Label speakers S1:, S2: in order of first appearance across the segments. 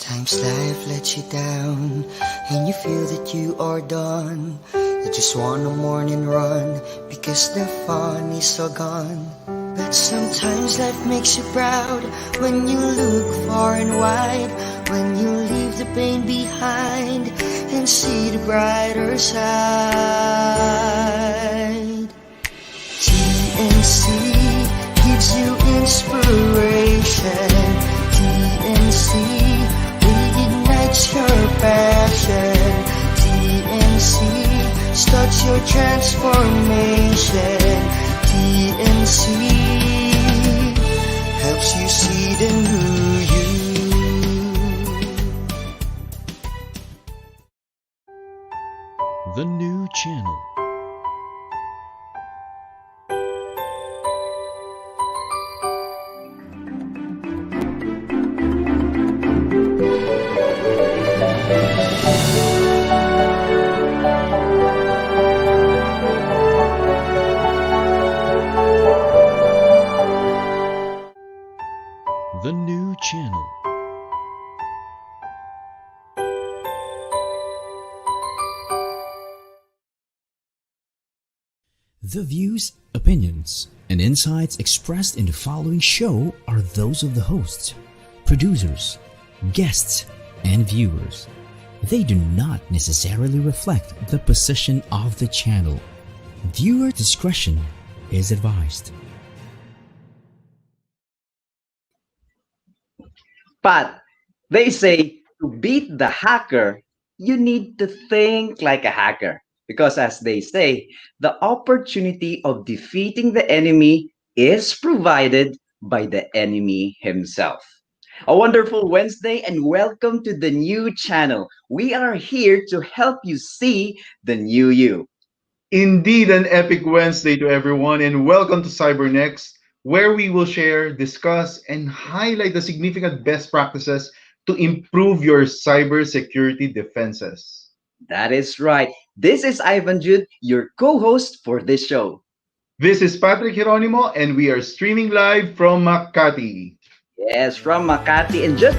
S1: Sometimes life lets you down and you feel that you are done. You just want a morning run because the fun is all gone. But sometimes life makes you proud when you look far and wide, when you leave the pain behind and see the brighter side. TNC gives you inspiration. TNC reignites your passion. TNC starts your transformation. TNC helps you see the new you.
S2: The new channel. The new channel. The views, opinions, and insights expressed in the following show are those of the hosts, producers, guests, and viewers. They do not necessarily reflect the position of the channel. Viewer discretion is advised.
S3: But they say to beat the hacker, you need to think like a hacker. Because as they say, the opportunity of defeating the enemy is provided by the enemy himself. A wonderful Wednesday and welcome to the new channel. We are here to help you see the new you.
S4: Indeed, an epic Wednesday to everyone, and welcome to CyberNXT, where we will share, discuss, and highlight the significant best practices to improve your cybersecurity defenses.
S3: That is right. This is Ivan Jude, your co-host for this show.
S4: This is Patrick Geronimo, and we are streaming live from Makati.
S3: Yes, from Makati and just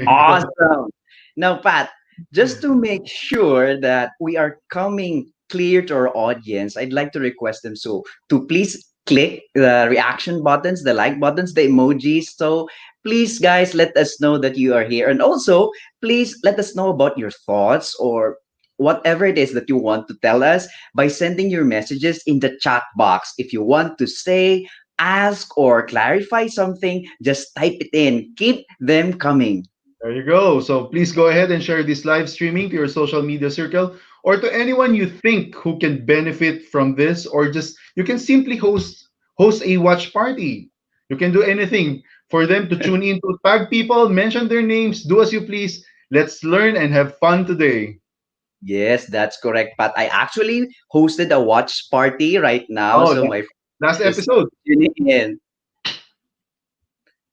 S3: awesome. Now, Pat, just to make sure that we are coming clear to our audience, I'd like to request them to please click the reaction buttons, the like buttons, the emojis. So please, guys, let us know that you are here. And also, please let us know about your thoughts or whatever it is that you want to tell us by sending your messages in the chat box. If you want to say, ask, or clarify something, just type it in. Keep them coming.
S4: There you go. So please go ahead and share this live streaming to your social media circle or to anyone you think who can benefit from this, or just you can simply host a watch party. You can do anything for them to tune in, to tag people, mention their names, do as you please. Let's learn and have fun today.
S3: Yes, that's correct. But I actually hosted a watch party right now,
S4: Oh,
S3: so my friend
S4: last
S3: is
S4: episode.
S3: tuning in.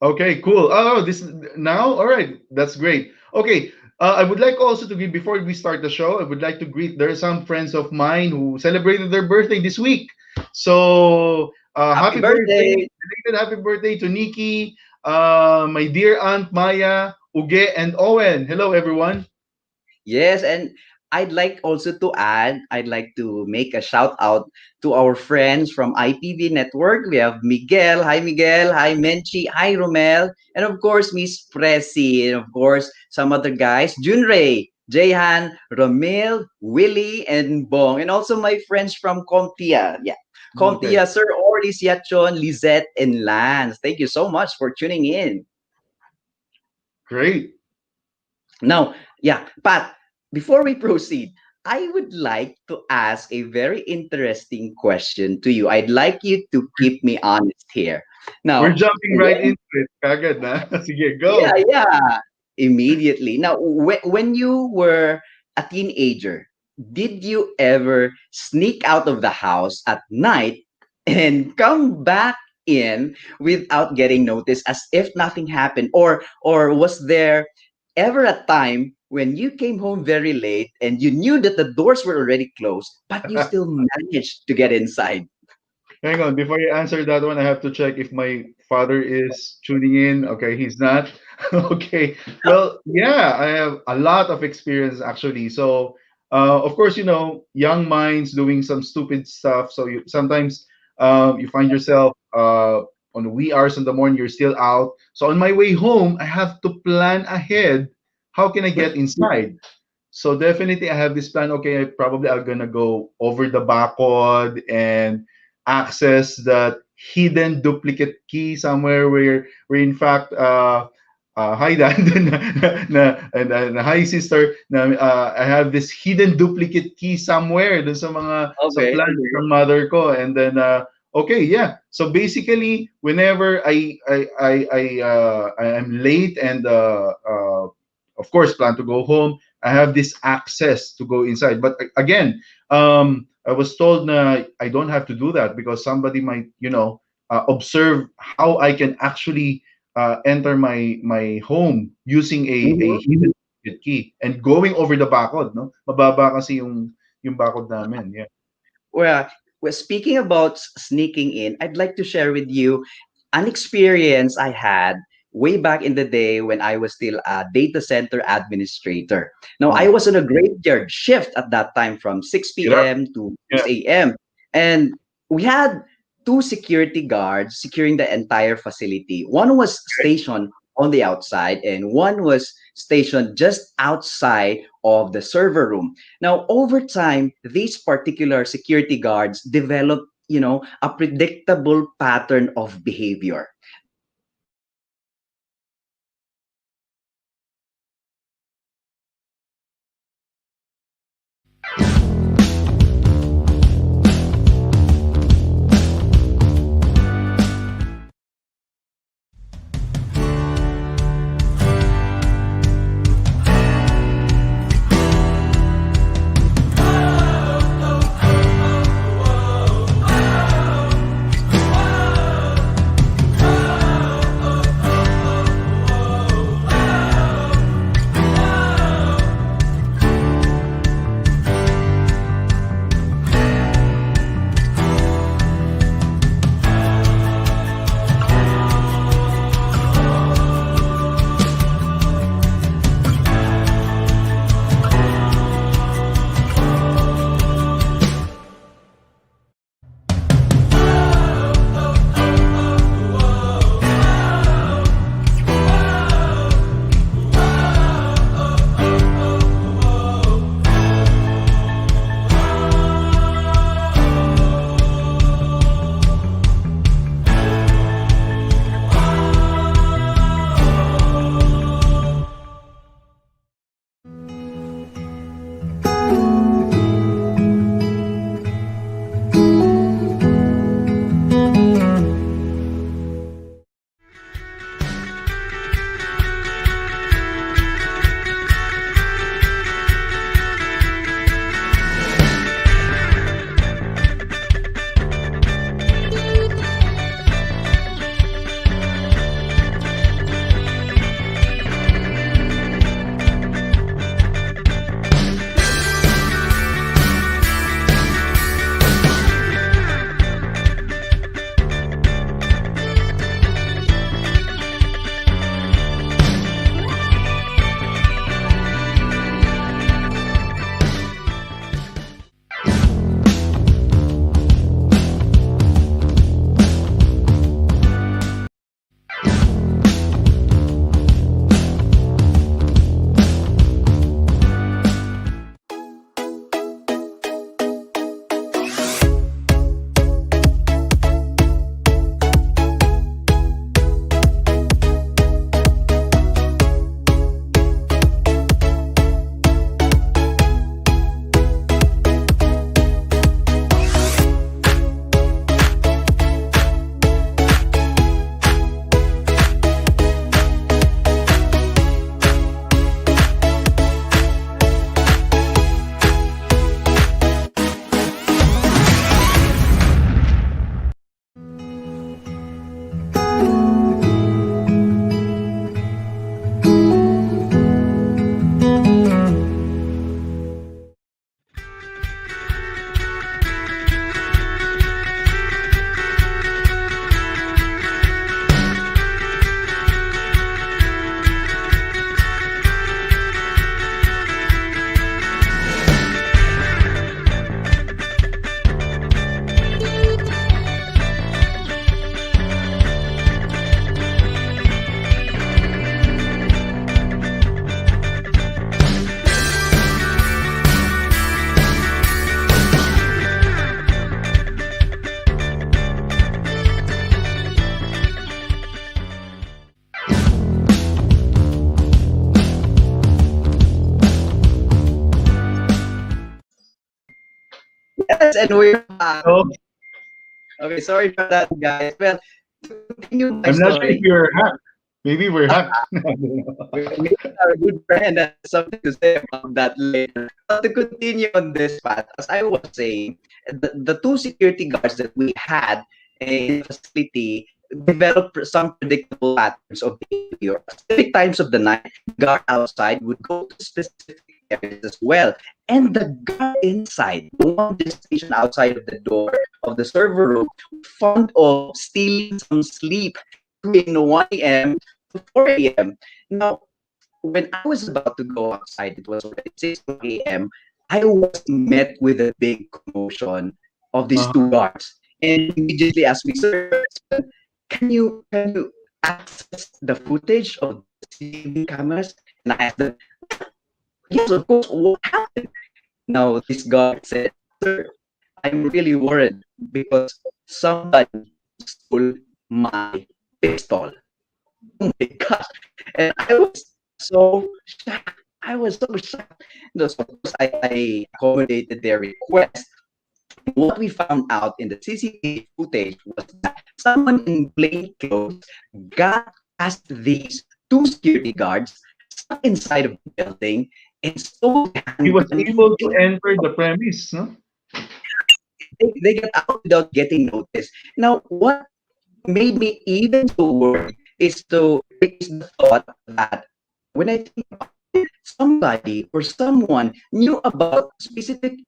S4: Okay, cool. Oh, this is now. All right, that's great. Okay, I would like also to give before we start the show. I would like to greet. There are some friends of mine who celebrated their birthday this week. So
S3: Happy
S4: happy birthday,
S3: birthday!
S4: belated happy birthday to Nikki, my dear aunt Maya, Uge, and Owen. Hello, everyone.
S3: Yes, and I'd like also to add, I'd like to make a shout out to our friends from IPV Network. We have Miguel. Hi, Miguel. Hi, Menchi. Hi, Romel. And of course, Miss Presi. And of course, some other guys, Junrei, Jayhan, Romel, Willie, and Bong. And also my friends from Comptia. Yeah.
S4: Okay.
S3: Comptia, Sir Orlis, Yachon, Lizette, and Lance. Thank you so much for tuning in.
S4: Great.
S3: Now, yeah, Pat, before we proceed, I would like to ask a very interesting question to you. I'd like you to keep me honest here.
S4: We're
S3: Now,
S4: jumping right
S3: when,
S4: into it. Kagad na. Sige,
S3: yeah,
S4: go.
S3: yeah, immediately. Now, when you were a teenager, did you ever sneak out of the house at night and come back in without getting noticed as if nothing happened? Or was there ever a time when you came home very late and you knew that the doors were already closed, but you still managed to get inside?
S4: Hang on, before you answer that one, I have to check if my father is tuning in. Okay, he's not. Okay. Well, yeah, I have a lot of experience actually. So, of course, young minds doing some stupid stuff. So you sometimes you find yourself on the wee hours in the morning, you're still out. So on my way home, I have to plan ahead. How can I get inside? So definitely I have this plan. Okay, I'm gonna go over the barcode and access that hidden duplicate key somewhere where in fact hi dad and hi sister na I have this hidden duplicate key somewhere dun sa
S3: Okay.
S4: plan ng mother ko, and then okay, yeah, so basically whenever I am late and of course plan to go home, I have this access to go inside. But again, I was told na I don't have to do that because somebody might, observe how I can actually enter my home using a
S3: Mhm.
S4: hidden key and going over the barcode, no? Mababa kasi yung barcode namin. Yeah.
S3: Well, speaking about sneaking in, I'd like to share with you an experience I had way back in the day when I was still a data center administrator. Now, I
S4: Oh,
S3: was on a graveyard shift at that time from 6
S4: get up.
S3: p.m. to
S4: Yeah.
S3: 6 a.m. And we had two security guards securing the entire facility. One was stationed on the outside, and one was stationed just outside of the server room. Now, over time, these particular security guards developed, a predictable pattern of behavior. Now, one of them would always enter the server room without knocking. Yes, and we're back.
S4: Oh,
S3: Okay, sorry for that, guys. Well, to continue my
S4: I'm not sure if
S3: story,
S4: you're hacked. Maybe we're hacked.
S3: maybe our good friend has something to say about that later. But to continue on this path, as I was saying, the two security guards that we had in the facility developed some predictable patterns of behavior. At specific times of the night, the guard outside would go to specific areas as well. And the guard inside, the one just stationed outside of the door of the server room, fond of stealing some sleep between 1 a.m. to 4 a.m. Now, when I was about to go outside, it was already 6 a.m. I was met with a big commotion of these
S4: Uh,
S3: two guards, and they immediately asked me, "Sir, can you access the footage of the CCTV cameras?" And I asked them, "Yes, of course. What happened?" Now this guard said, "Sir, I'm really worried because somebody stole my pistol." Oh my gosh. And I was so shocked. I was so shocked. No, so of course, I accommodated their request. What we found out in the CCTV footage was that someone in plain clothes got past these two security guards, stuck inside of the building, and stole the
S4: he was
S3: handgun.
S4: able to enter the premise, no?
S3: They get out without getting noticed. Now, what made me even so worried is the thought that when I think somebody or someone knew about specific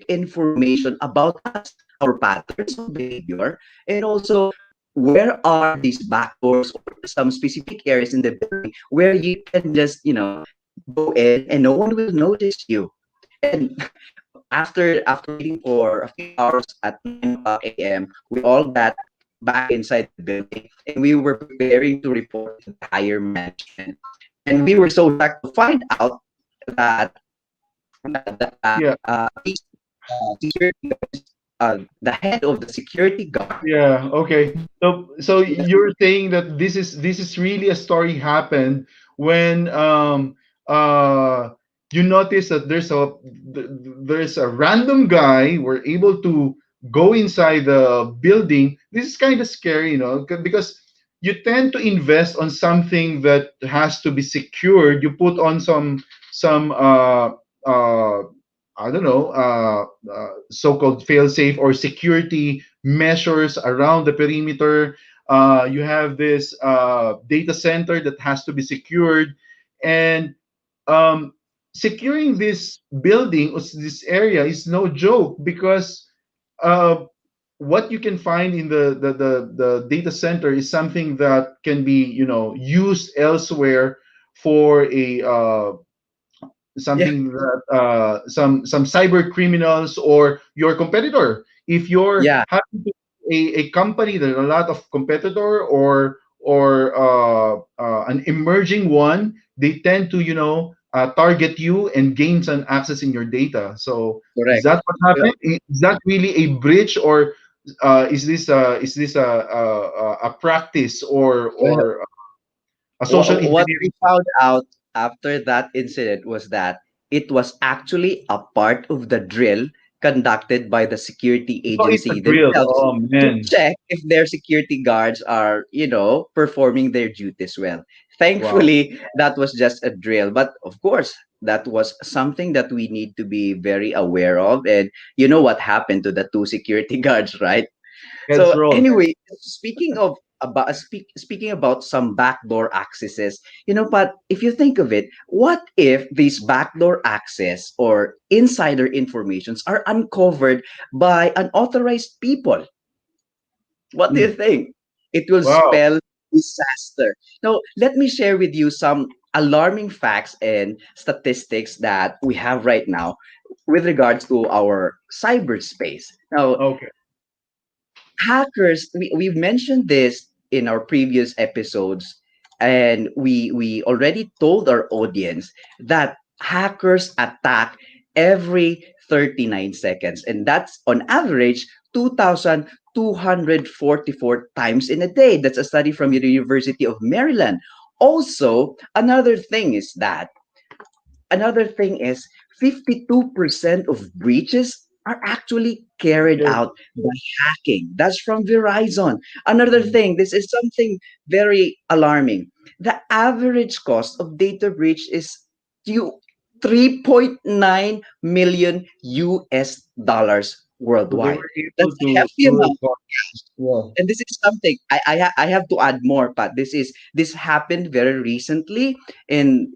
S3: information about us, our patterns of behavior, and also where are these backdoors or some specific areas in the building where you can just, go in and no one will notice you. And after waiting for a few hours at 9 o'clock a.m., we all got back inside the building and we were preparing to report to the higher management. And we were so shocked to find out that
S4: Yeah,
S3: these security guards, the head of the security guard.
S4: yeah, okay. So you're saying that this is really a story happened when you notice that there's a random guy were able to go inside the building. This is kind of scary, because you tend to invest on something that has to be secured. You put on some uh I don't know, so-called fail-safe or security measures around the perimeter. You have this data center that has to be secured, and um, securing this building or this area is no joke because uh, what you can find in the data center is something that can be used elsewhere for a
S3: Yeah,
S4: something that some cyber criminals or your competitor. If you're
S3: yeah,
S4: having a company that a lot of competitor or an emerging one, they tend to target you and gain some access in your data. So is
S3: correct.
S4: that what happened? Is that really a breach, or is this a practice
S3: Well,
S4: or a social
S3: what we
S4: engineering?
S3: found out after that incident was that it was actually a part of the drill conducted by the security
S4: So it's a
S3: agency
S4: drill.
S3: themselves
S4: Oh
S3: to
S4: man!
S3: check if their security guards are, performing their duties well.
S4: Wow.
S3: Thankfully, that was just a drill. But of course, that was something that we need to be very aware of. And you know what happened to the two security guards, right?
S4: Heads
S3: So
S4: roll.
S3: anyway, speaking about some backdoor accesses, but if you think of it, what if these backdoor access or insider informations are uncovered by unauthorized people? What do you
S4: Hmm.
S3: think? It will
S4: Wow.
S3: spell disaster. Now, let me share with you some alarming facts and statistics that we have right now with regards to our cyberspace. Now,
S4: Okay.
S3: hackers, we've mentioned this in our previous episodes, and we already told our audience that hackers attack every 39 seconds, and that's on average 2244 times in a day. That's a study from the University of Maryland. Also, another thing is 52% of breaches are actually carried
S4: Yes.
S3: out by hacking. That's from Verizon. Another thing, this is something very alarming. The average cost of data breach is you 3.9 million US dollars
S4: So they
S3: worldwide.
S4: were able
S3: That's a
S4: to
S3: hefty
S4: do
S3: amount.
S4: it. Yeah.
S3: And this is something I have to add more, Pat. This happened very recently. And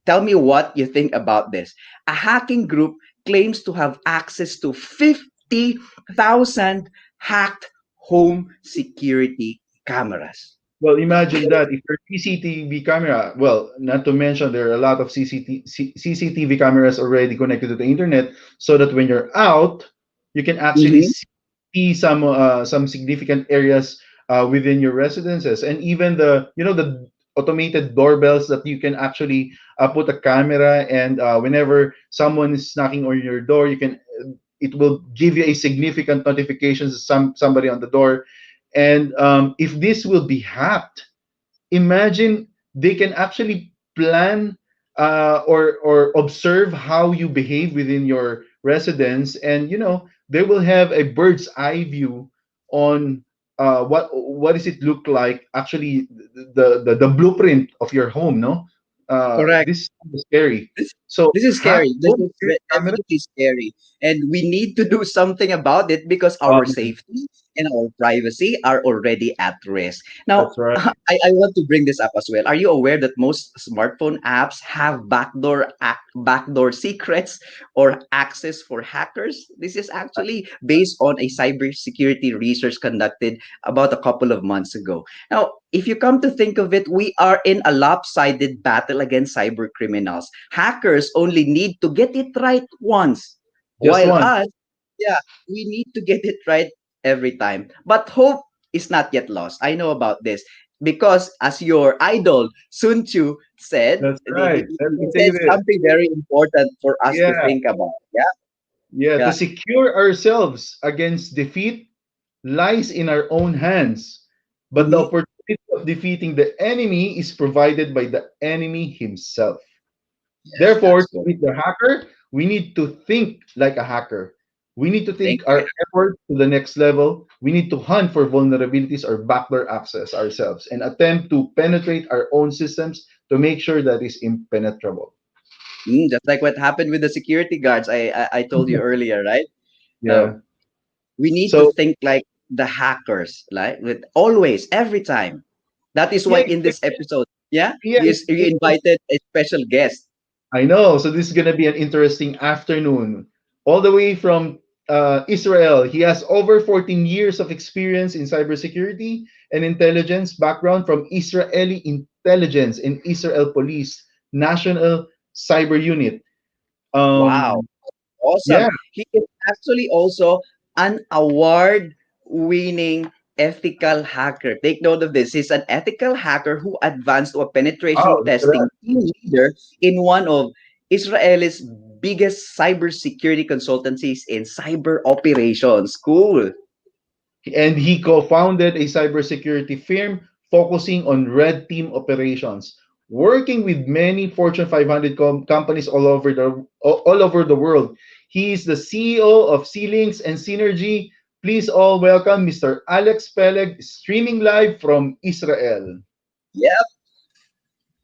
S3: tell me what you think about this. A hacking group claims to have access to 50,000 hacked home security cameras.
S4: Well, imagine that if your CCTV camera, well, not to mention there are a lot of CCTV cameras already connected to the internet, so that when you're out, you can actually
S3: Mm-hmm.
S4: see some significant areas within your residences, and even the the automated doorbells that you can actually put a camera, and whenever someone is knocking on your door, you can it will give you a significant notification to somebody on the door. And if this will be hacked, imagine they can actually plan or observe how you behave within your residence, and they will have a bird's eye view on what does it look like actually, the blueprint of your home, no.
S3: Correct.
S4: This is scary.
S3: This,
S4: So
S3: this is
S4: hack
S3: scary. This
S4: home
S3: is
S4: security camera.
S3: definitely scary. And we need to do something about it because our
S4: um,
S3: safety and our privacy are already at risk. Now,
S4: that's right.
S3: I want to bring this up as well. Are you aware that most smartphone apps have backdoor secrets or access for hackers? This is actually based on a cybersecurity research conducted about a couple of months ago. Now, if you come to think of it, we are in a lopsided battle against cyber criminals. Hackers only need to get it right once,
S4: Just
S3: while
S4: one.
S3: us, yeah, we need to get it right every time. But hope is not yet lost. I know about this because, as your idol Sun Tzu said,
S4: That's right. Let
S3: he
S4: me say
S3: said
S4: this.
S3: something very important for us to
S4: Yeah.
S3: think about. Yeah,
S4: Yeah, to
S3: yeah,
S4: secure ourselves against defeat lies in our own hands, but the
S3: mhm,
S4: opportunity of defeating the enemy is provided by the enemy himself.
S3: yes,
S4: Therefore,
S3: that's
S4: to
S3: good.
S4: beat the hacker, we need to think like a hacker. We need to
S3: Think
S4: take our effort to the next level. We need to hunt for vulnerabilities or backdoor access ourselves and attempt to penetrate our own systems to make sure that it's impenetrable.
S3: just like what happened with the security guards. I told you earlier, right? Uh,
S4: Yeah.
S3: we need to
S4: So,
S3: think like the hackers, like with always, every time. That is why
S4: yeah,
S3: in this episode, yeah,
S4: yeah,
S3: you invited a special guest.
S4: I know. So this is gonna be an interesting afternoon. All the way from Israel. He has over 14 years of experience in cybersecurity and intelligence background from Israeli intelligence and Israel Police National Cyber Unit.
S3: Wow,
S4: Um,
S3: awesome.
S4: yeah.
S3: He is actually also an award-winning ethical hacker. Take note of this. He's an ethical hacker who advanced to a penetration
S4: Wow. Look at
S3: testing
S4: that.
S3: team leader in one of Israel's biggest cybersecurity consultancies in cyber operations. Cool.
S4: And he co-founded a cybersecurity firm focusing on red team operations, working with many Fortune 500 companies all over the world. He is the CEO of C-Links and Synergy. Please all welcome Mr. Alex Peleg, streaming live from Israel.
S3: Yep,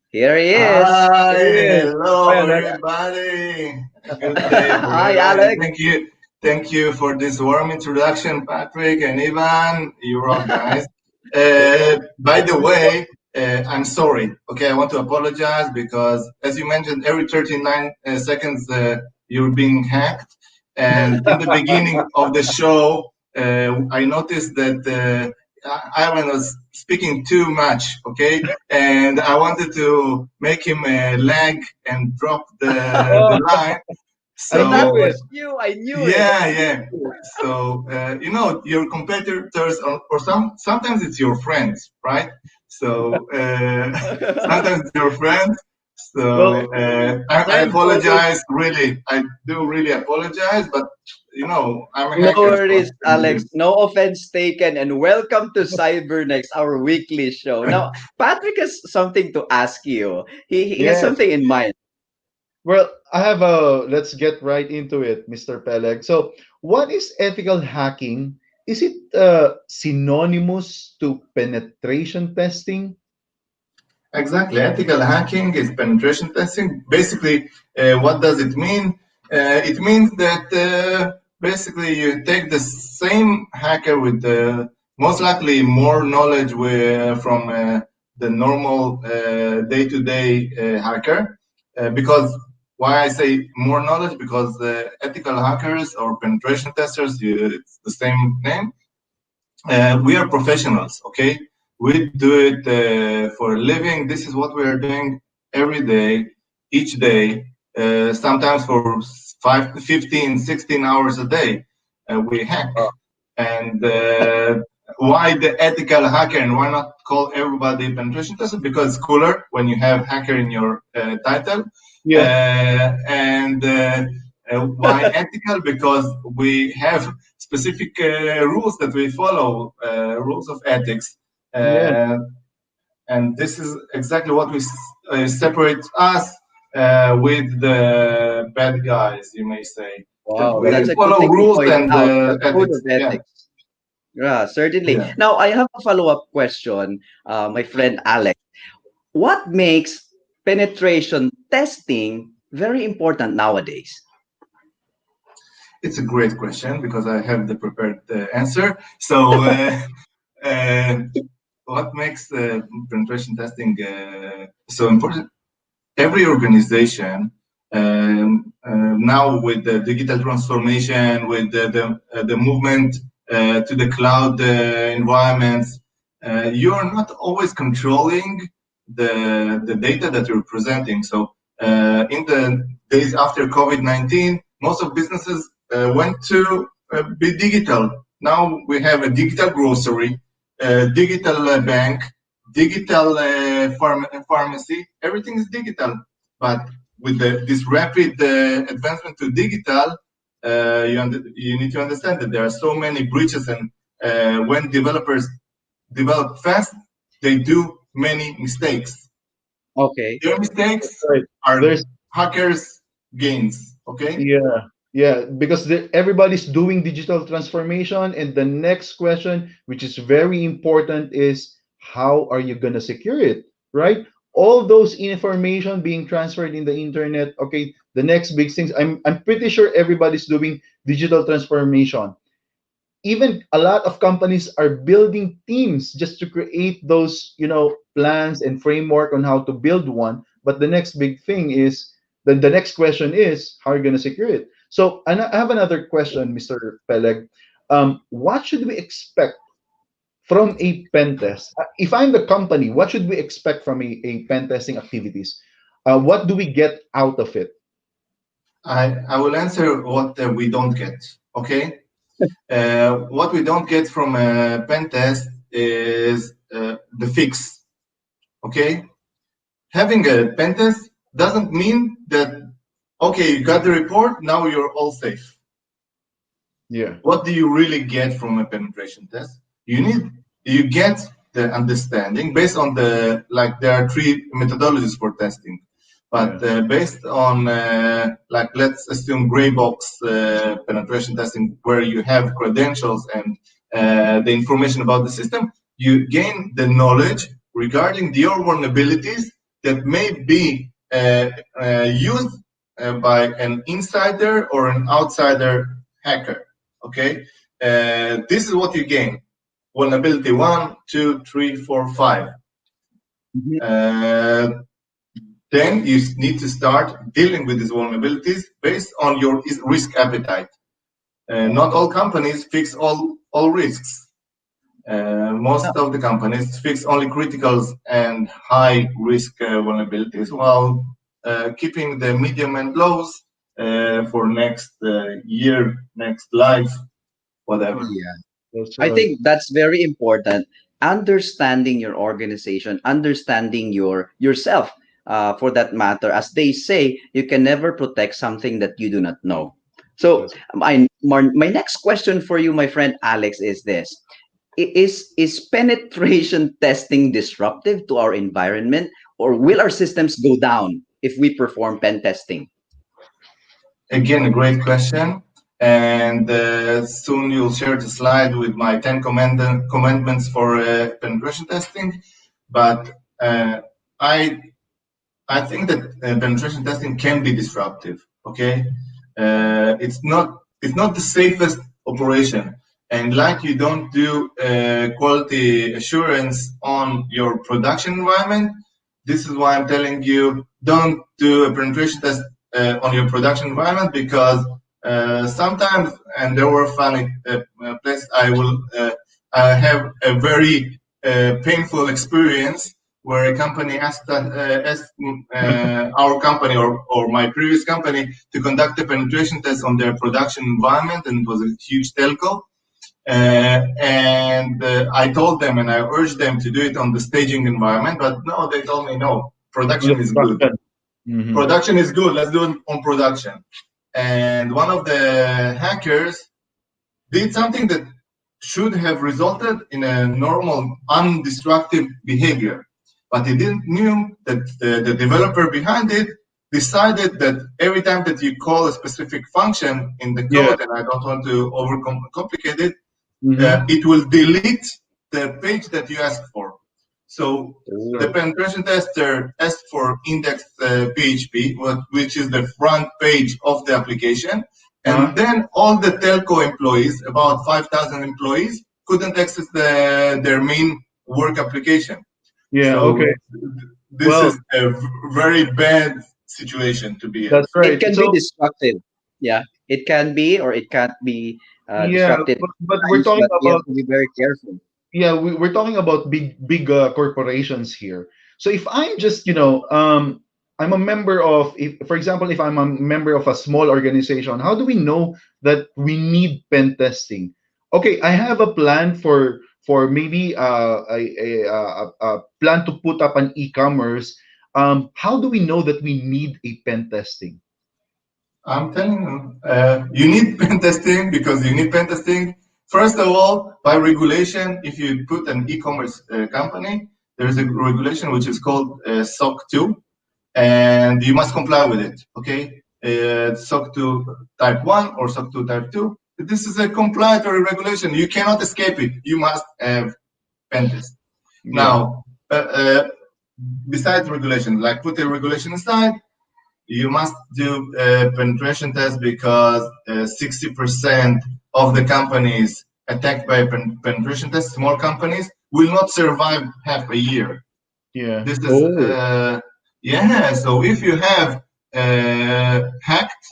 S3: here he is.
S4: There
S5: Hi,
S4: he is. Hi,
S5: hello
S4: Alex.
S5: everybody. Good day for
S3: Hi,
S5: everybody.
S3: Alex.
S5: Thank you for this warm introduction, Patrick and Ivan. You rock, guys. By the way, I'm sorry. Okay, I want to apologize because, as you mentioned, every 39 seconds you're being hacked. And in the beginning of the show, I noticed that Ivan was speaking too much. Okay, and I wanted to make him lag and drop the
S4: Oh,
S5: line.
S4: I
S3: But that
S4: knew
S5: So
S4: it.
S3: was you. I knew it.
S5: yeah, yeah. So your competitors or sometimes it's your friends, right? So sometimes it's your friends.
S4: Well,
S5: So I
S4: friends always.
S5: apologize. Really, I do really apologize. But I'm a
S3: No
S5: hacker, so what
S3: worries,
S5: can you
S3: Alex.
S5: do?
S3: No offense taken. And welcome to CyberNXT, our weekly show. Now, Patrick has something to ask you. He has
S4: Yes.
S3: something in mind.
S4: Well, I have a let's get right into it, Mr. Peleg. So, what is ethical hacking? Is it synonymous to penetration testing?
S5: Exactly. Ethical hacking is penetration testing. Basically, what does it mean? It means that basically you take the same hacker with most likely more knowledge from the normal day-to-day hacker. Because why I say more knowledge? Because ethical hackers or penetration testers, it's the same name, we are professionals, okay? We do it for a living. This is what we are doing every day, each day, sometimes for 15, 16 hours a day. We hack. And why the ethical hacker and why not call everybody penetration tester? Because it's cooler when you have hacker in your title.
S4: Yeah.
S5: And why ethical? Because we have specific rules that we follow, rules of ethics.
S4: Yeah.
S5: Uh, and this is exactly what we separates us with the bad guys, you may say, that
S3: Wow,
S5: we
S3: that's a good
S5: follow
S3: thing to
S5: rules
S3: point
S5: and
S3: out. The code
S5: ethics.
S3: of
S5: Yeah,
S3: ethics. Yeah, certainly.
S5: yeah.
S3: Now, I have a follow-up question, my friend Alex. What makes penetration testing very important nowadays?
S5: It's a great question because I have the prepared answer. So, uh, what makes penetration testing so important? Every organization now with the digital transformation, with the movement to the cloud environments, you are not always controlling the data that you're presenting. So in the days after COVID-19, most of businesses went to be digital. Now we have a digital grocery, digital bank, digital pharmacy. Everything is digital, but with this rapid advancement to digital, you need to understand that there are so many breaches, and when developers develop fast, they do many mistakes.
S3: Okay.
S5: Their mistakes
S4: Right.
S5: are
S4: There's
S5: hackers' gains. Okay.
S4: Yeah, yeah, because everybody's doing digital transformation, and the next question, which is very important, is how are you gonna secure it, right? All those information being transferred in the internet. Okay, the next big things. I'm pretty sure everybody's doing digital transformation. Even a lot of companies are building teams just to create those plans and framework on how to build one. But the next big thing is then the next question is how are you going to secure it. So and I have another question, Mr. Peleg. What should we expect from a pen test? If I'm the company, what should we expect from a pen testing activities? What do we get out of it?
S5: I will answer what we don't get. Okay. What we don't get from a pen test is the fix. Okay. Having a pen test doesn't mean that, okay, you got the report, now you're all safe.
S4: Yeah.
S5: What do you really get from a penetration test? You get the understanding based on like there are three methodologies for testing, but based on like let's assume gray box penetration testing where you have credentials and the information about the system, you gain the knowledge regarding your vulnerabilities that may be used by an insider or an outsider hacker. Okay, this is what you gain: vulnerability 1, 2, 3, 4, 5.
S3: Mhm.
S5: Then you need to start dealing with these vulnerabilities based on your risk appetite. Not all companies fix all risks. Most of the companies fix only criticals and high risk vulnerabilities, while keeping the medium and lows for next year, next life, whatever.
S3: Yeah.
S4: That's
S3: I
S4: right.
S3: think that's very important. Understanding your organization, understanding yourself, for that matter. As they say, you can never protect something that you do not know. So,
S4: That's
S3: my next question for you, my friend Alex, is this: is penetration testing disruptive to our environment, or will our systems go down if we perform pen testing?
S5: Again, a great question. And soon you'll share the slide with my 10 commandments for penetration testing. But I I think that penetration testing can be disruptive. Okay, it's not the safest operation, and like you don't do quality assurance on your production environment. This is why I'm telling you don't do a penetration test on your production environment, because sometimes, and there were funny places, I have a very painful experience where a company asked our company, or my previous company, to conduct a penetration test on their production environment, and it was a huge telco. And I told them and I urged them to do it on the staging environment, but no, they told me no, production is good.
S4: Mhm.
S5: Production is good, let's do it on production. And one of the hackers did something that should have resulted in a normal, undestructive behavior. But he didn't knew that the developer behind it decided that every time that you call a specific function in the
S4: Yeah.
S5: code, and I don't want to overcomplicate it,
S4: Mhm.
S5: it will delete the page that you asked for. So
S3: Oh.
S5: the penetration tester asked for indexed PHP, which is the front page of the application, and then all the telco employees, about 5,000 employees, couldn't access their main work application.
S4: Yeah.
S5: So
S4: Okay.
S5: this
S4: Well,
S5: is a very bad situation to be at.
S4: that's
S3: It
S4: right.
S3: can be
S4: So
S3: destructive. Yeah, it can be, or it can't be
S4: yeah,
S3: disruptive
S4: but
S3: at
S4: we're
S3: times,
S4: talking
S3: but we have
S4: about
S3: to be very careful.
S4: we're talking about big corporations here. So if I'm just I'm a member of, if for example, if I'm a member of a small organization, how do we know that we need pen testing? Okay, I have a plan for maybe a plan to put up an e-commerce. How do we know that we need a pen testing?
S5: I'm telling you, you need pen testing, because you need pen testing. First of all, by regulation, if you put an e-commerce company, there is a regulation which is called SOC 2, and you must comply with it. Okay, SOC 2 Type 1 or SOC 2 Type 2. This is a compilatory regulation. You cannot escape it. You must have pen test.
S4: Yeah.
S5: Now, besides regulation, like put the regulation aside, you must do a penetration test, because 60% of the companies attacked by penetration test, small companies, will not survive half a year.
S4: Yeah.
S5: This is,
S3: Oh,
S5: yeah, so if you have hacked,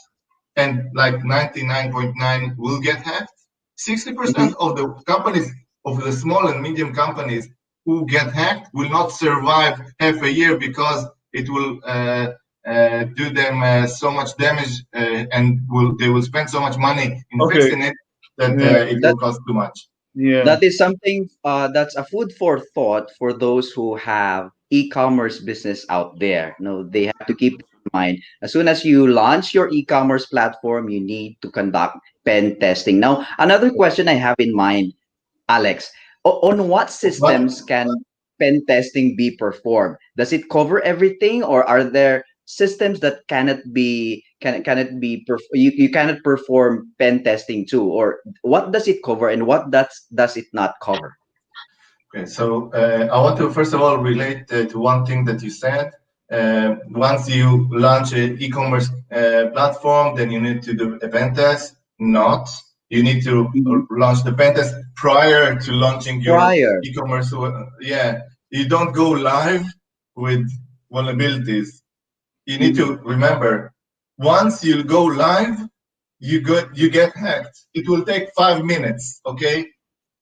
S5: and like 99.9 will get hacked, 60%
S3: mhm.
S5: of the companies, of the small and medium companies who get hacked, will not survive half a year, because it will do them so much damage, and they will spend so much money in
S4: Okay.
S5: fixing it, that
S4: Yeah.
S5: it
S3: That
S5: will cost too much.
S4: Yeah.
S3: that is something that's a food for thought for those who have e-commerce business out there. They have to keep in mind, as soon as you launch your e-commerce platform, you need to conduct pen testing. Now, another question I have in mind, Alex, on what
S5: But
S3: systems can pen testing be performed? Does it cover everything, or are there systems that cannot be you cannot perform pen testing too? Or what does it cover, and what does it not cover?
S5: okay, so I want to first of all relate to one thing that you said. Once you launch an e-commerce platform, then you need to do a pen test. Not. You need to
S3: Mhm.
S5: launch the pen test prior to launching your
S3: Prior.
S5: e-commerce. Yeah, you don't go live with vulnerabilities. You need
S3: Mhm.
S5: to remember, once you go live, you get hacked. It will take 5 minutes. Okay,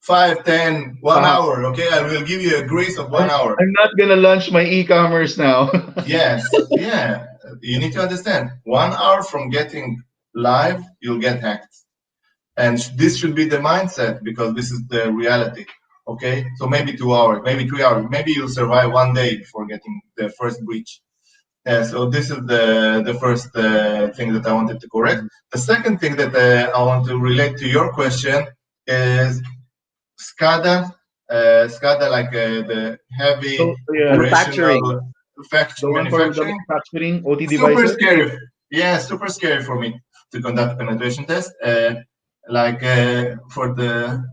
S5: 5, 10, 1 hour. Okay, I will give you a grace of
S4: I'm,
S5: 1 hour.
S4: I'm not gonna launch my e-commerce now.
S5: Yes, yeah. You need to understand. 1 hour from getting live, you'll get hacked, and this should be the mindset, because this is the reality. Okay, so maybe 2 hours, maybe 3 hours, maybe you'll survive one day before getting the first breach. So this is the first thing that I wanted to correct. The second thing that I want to relate to your question is SCADA, SCADA, like the heavy
S4: So yeah,
S3: Manufacturing.
S5: operational
S4: the one for the
S5: manufacturing.
S4: manufacturing OT
S5: Super
S4: devices.
S5: scary. Yeah, super scary for me. to conduct penetration tests. For the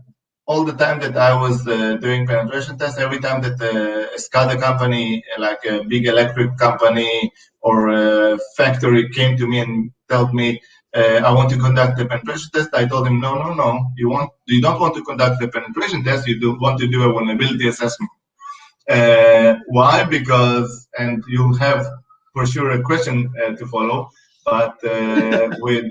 S5: all the time that I was doing penetration tests, every time that a SCADA company, like a big electric company or a factory, came to me and told me, I want to conduct the penetration test, I told him, no, no, no, you don't want to conduct the penetration test, you want to do a vulnerability assessment. Why? Because, and you have for sure a question to follow, but with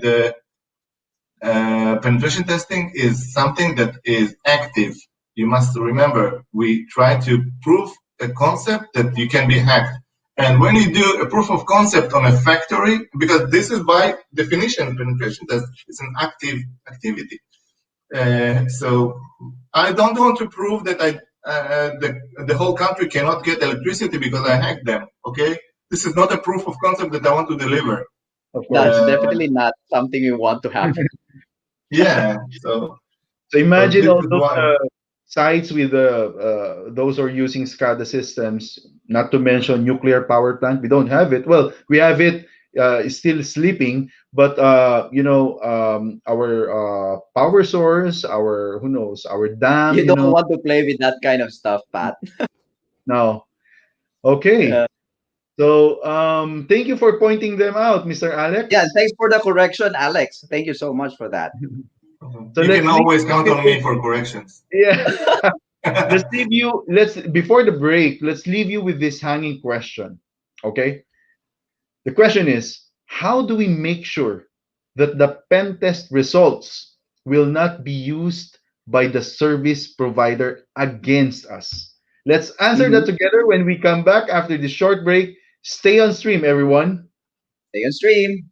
S5: penetration testing is something that is active. You must remember, we try to prove a concept that you can be hacked. And when you do a proof of concept on a factory, because this is by definition, penetration test is an active activity. So I don't want to prove that the whole country cannot get electricity because I hacked them. Okay, this is not a proof of concept that I want to deliver.
S4: Of
S3: That's
S4: course.
S3: definitely not something we want to happen.
S5: Yeah. So
S4: So imagine
S5: this
S4: all
S5: is
S4: those
S5: why.
S4: sites with those who are using SCADA systems, not to mention nuclear power plant. We don't have it. Well, we have it still sleeping, but our power source, our who knows, our dam,
S3: You don't want to play with that kind of stuff, Pat.
S4: now. Okay. So thank you for pointing them out, Mr.
S3: Yeah, and
S4: Alex.
S3: thanks for the correction, Alex. Thank you so much for that.
S4: So
S5: You
S4: let's
S5: can
S4: leave
S5: always count
S4: you
S5: on
S4: with,
S5: me for corrections.
S4: yeah. Let's before the break, let's leave you with this hanging question. Okay? The question is, how do we make sure that the pen test results will not be used by the service provider against us? Let's answer that
S3: Mhm.
S4: together when we come back after this short break. Stay on stream, everyone.
S3: Stay on stream.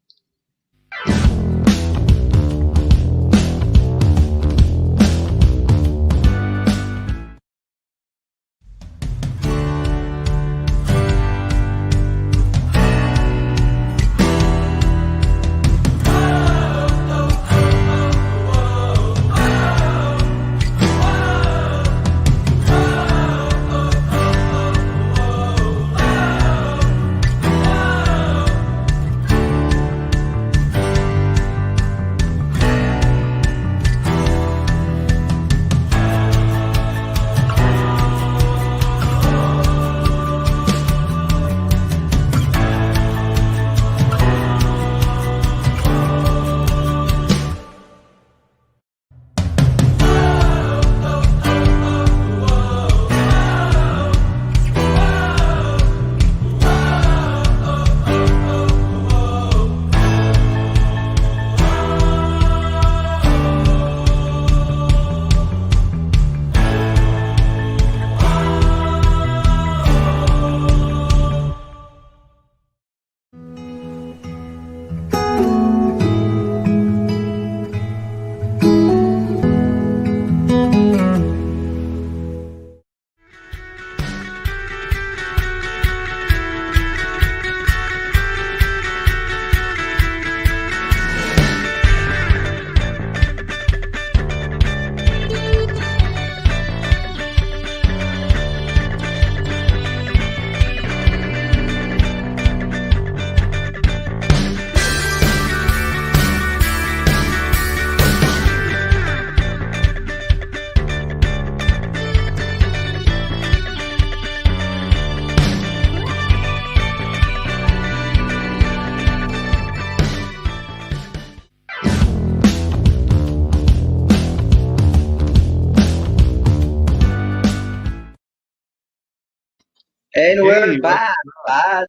S3: And
S4: Okay.
S3: we're back, Pat.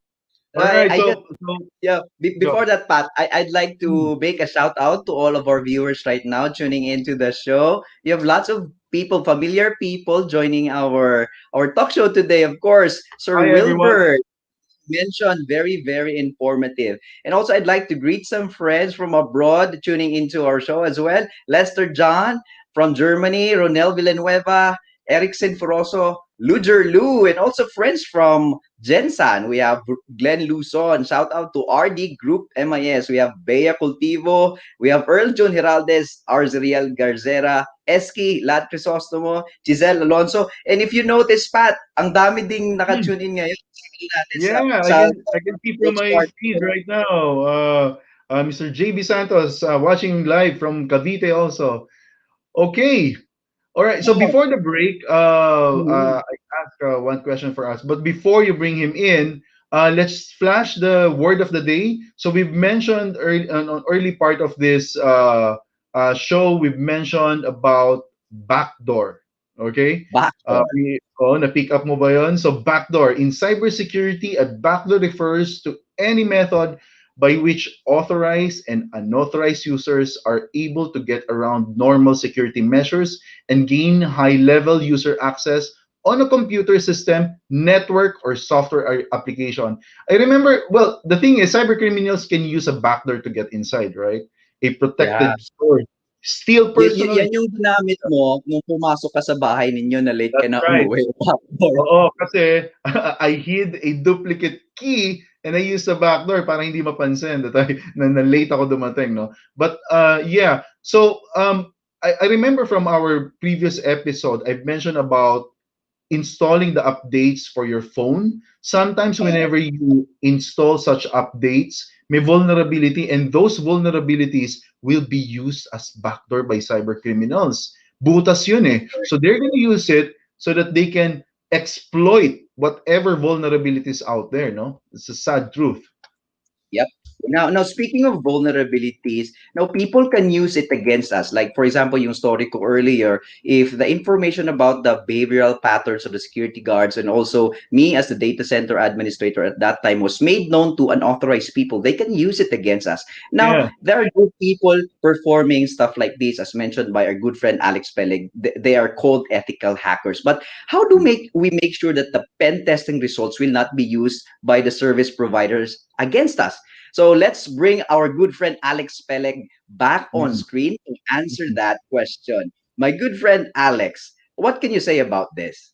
S4: All right.
S3: I just
S4: So
S3: Yeah, before
S4: go.
S3: that, Pat, I'd like
S4: Hmm.
S3: to make a shout out to all of our viewers right now tuning into the show. You have lots of people, familiar people, joining our talk show today. Of course, Sir
S4: Hi, everyone.
S3: Wilbur mentioned, very, very informative. And also, I'd like to greet some friends from abroad tuning into our show as well. Lester John from Germany, Ronel Villanueva, Erickson Foroso, Luger Lu, and also friends from Gensan. We have Glenn Luzon. Shout out to RD Group MIS. We have Bea Cultivo. We have Earl John Heraldez, Arzariel Garzera, Eski Lat Crisostomo, Giselle Alonso. And if you notice, Pat, ang dami ding
S4: Hmm.
S3: nakatune in ngayon natin
S4: Yeah,
S3: sa
S4: I can see from
S3: Coach
S4: my
S3: Park.
S4: feed right now. Mr. JB Santos, watching live from Cavite also. Okay. All right. So before the break,
S3: Mhm.
S4: I asked one question for us. But before you bring him in, let's flash the word of the day. So we've mentioned on early part of this show, we've mentioned about backdoor. Okay.
S3: Backdoor.
S4: Na-pick up mo ba yun? So backdoor. In cybersecurity, a backdoor refers to any method by which authorized and unauthorized users are able to get around normal security measures and gain high level user access on a computer system, network, or software application. I remember, well, the thing is, cyber criminals can use a backdoor to get inside, right? A
S3: Yeah.
S4: protected source. Steal personal.
S3: Yan yung ginamit mo nung pumasok ka sa bahay ninyo na late ka
S4: That's
S3: na
S4: right.
S3: umuwi. Backdoor.
S4: Oo, kasi I hid a duplicate key and I used the back door para hindi mapansin that na late ako dumating, no? But yeah, so I remember from our previous episode, I've mentioned about installing the updates for your phone. Sometimes whenever you install such updates, may vulnerability and those vulnerabilities will be used as backdoor by cyber criminals. Butas yun eh. So they're going to use it so that they can exploit whatever vulnerabilities out there, no? It's a sad truth.
S3: Yep. Now speaking of vulnerabilities, now people can use it against us. Like for example, yung story ko earlier, if the information about the behavioral patterns of the security guards and also me as the data center administrator at that time was made known to unauthorized people, they can use it against us. Now
S4: Yeah.
S3: there are good people performing stuff like this, as mentioned by our good friend Alex Peleg. They are called ethical hackers. But how do make we make sure that the pen testing results will not be used by the service providers against us? So let's bring our good friend Alex Peleg back on
S4: Mm.
S3: screen to answer that question. My good friend Alex, what can you say about this?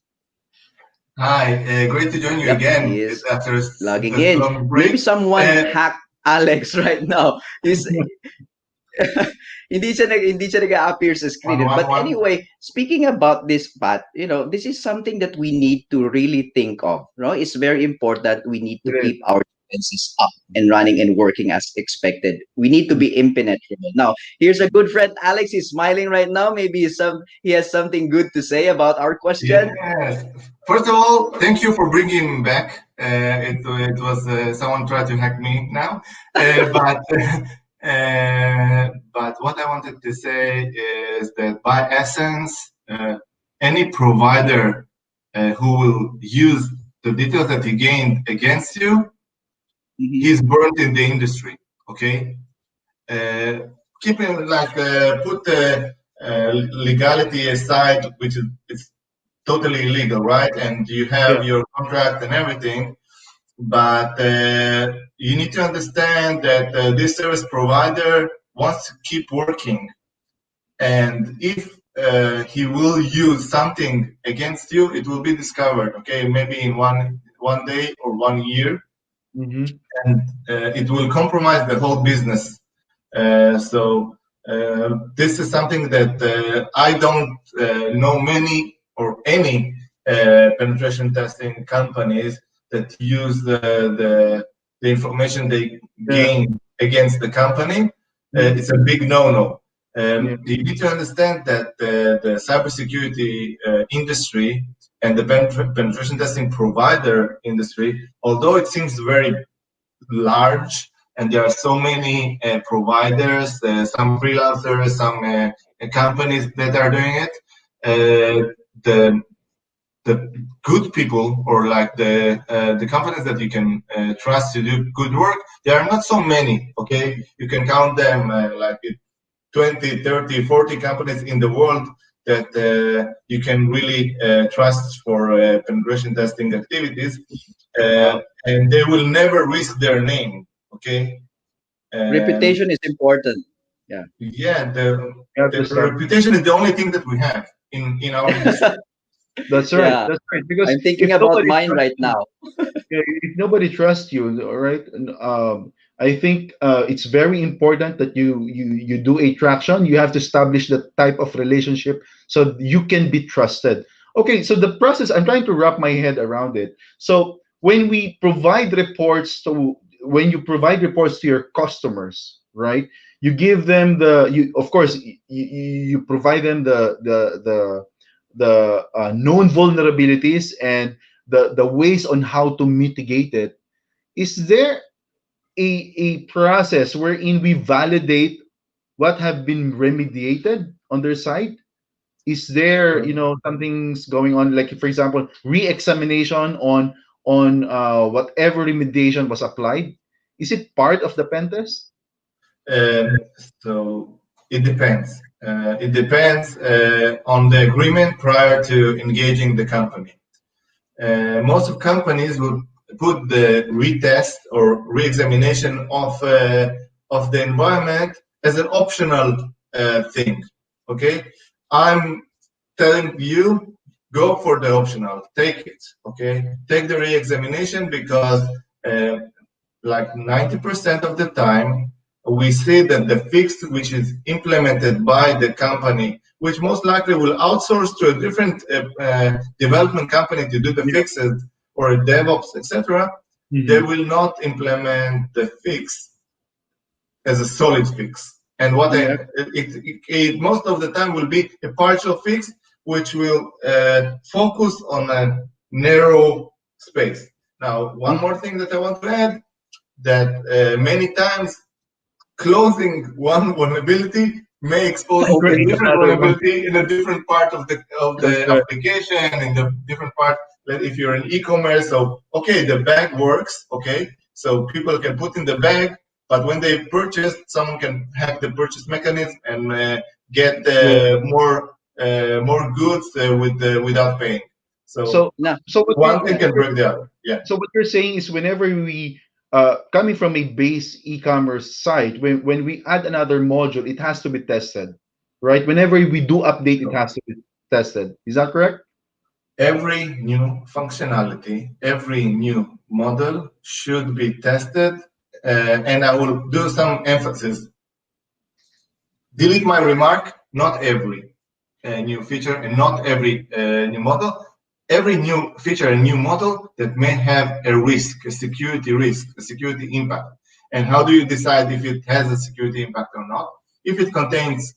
S5: Hi, great to join you
S3: Yep, he
S5: again
S3: is
S5: after
S3: logging
S5: a
S3: in.
S5: long
S3: Maybe
S5: break.
S3: someone
S5: Uh,
S3: hacked Alex right now. He's hindi siya nag-appear sa screen.
S5: one, one,
S3: But
S5: one.
S3: anyway, speaking about this, Pat, this is something that we need to really think of. No, it's very important. We need to
S4: It is.
S3: keep our defenses up and running and working as expected. We need to be impenetrable. Now, here's a good friend, Alex. He's smiling right now. Maybe he has something good to say about our question.
S5: Yes. First of all, thank you for bringing me back. It was someone tried to hack me now, but but what I wanted to say is that by essence, any provider who will use the details that he gained against you,
S3: Mhm.
S5: he's burnt in the industry. Okay, uh, keeping like put the legality aside, which is it's totally illegal, right? And you
S4: Yeah.
S5: have your contract and everything, but you need to understand that this service provider wants to keep working, and if he will use something against you, it will be discovered. Okay, maybe in one day or 1 year,
S4: Mm-hmm.
S5: and it will compromise the whole business. So this is something that I don't know many or any penetration testing companies that use the information they
S4: Yeah.
S5: gain against the company.
S4: Mm.
S5: It's a big no-no.
S4: Yeah.
S5: You need to understand that the cybersecurity industry and the penetration testing provider industry, although it seems very large and there are so many providers, some freelancers, some companies that are doing it. The good people or like the companies that you can trust to do good work, there are not so many. Okay, you can count them like 20, 30, 40 companies in the world that you can really trust for penetration testing activities,
S3: Wow.
S5: and they will never risk their name. Okay,
S3: Reputation is important. Yeah.
S5: yeah,
S4: You have
S5: the
S4: to start.
S5: reputation is the only thing that we have in our industry.
S4: That's right.
S3: Yeah.
S4: That's right. Because
S3: I'm thinking
S4: if
S3: about
S4: nobody
S3: mine
S4: trusts
S3: right
S4: you,
S3: now.
S4: yeah, if nobody trusts you, all right, I think it's very important that you do a traction. You have to establish that type of relationship so you can be trusted. Okay, so the process, I'm trying to wrap my head around it. So when you provide reports to your customers, right? You give them you of course you provide them the known vulnerabilities and the ways on how to mitigate it. Is there a process wherein we validate what have been remediated on their side? Is there, something's going on, like for example, re-examination on whatever remediation was applied? Is it part of the pen test?
S5: Um, so it depends. It depends on the agreement prior to engaging the company. Most of companies will put the retest or re-examination of the environment as an optional thing. Okay, I'm telling you, go for the optional, take it. Okay, take the re-examination because like 90% of the time, we see that the fix which is implemented by the company, which most likely will outsource to a different development company to do the
S4: Yeah.
S5: fixes or DevOps, etc., they
S4: Mhm.
S5: will not implement the fix as a solid fix. And what
S4: Yeah.
S5: it most of the time will be a partial fix, which will focus on a narrow space. Now, one more thing that I want to add, that many times closing one vulnerability may expose a
S4: Create
S5: different
S4: another one.
S5: vulnerability in a different part of
S4: That's
S5: the
S4: right.
S5: application, in the different part. Like if you're in e-commerce, so okay, the bag works, okay, so people can put in the bag, but when they purchase, someone can hack the purchase mechanism and get
S4: Yeah.
S5: more goods without paying. So
S4: So
S3: No,
S4: so what
S5: one thing can
S4: you're
S5: break the other. Yeah.
S4: So what you're saying is whenever we coming from a base e-commerce site, when we add another module, it has to be tested, right? Whenever we do update, it
S5: So
S4: has to be tested. Is that correct?
S5: every new functionality, every new model should be tested. And I will do some emphasis. Delete my remark, not every new feature and not every new model. Every new feature and new model that may have a risk, a security impact. And how do you decide if it has a security impact or not? If it contains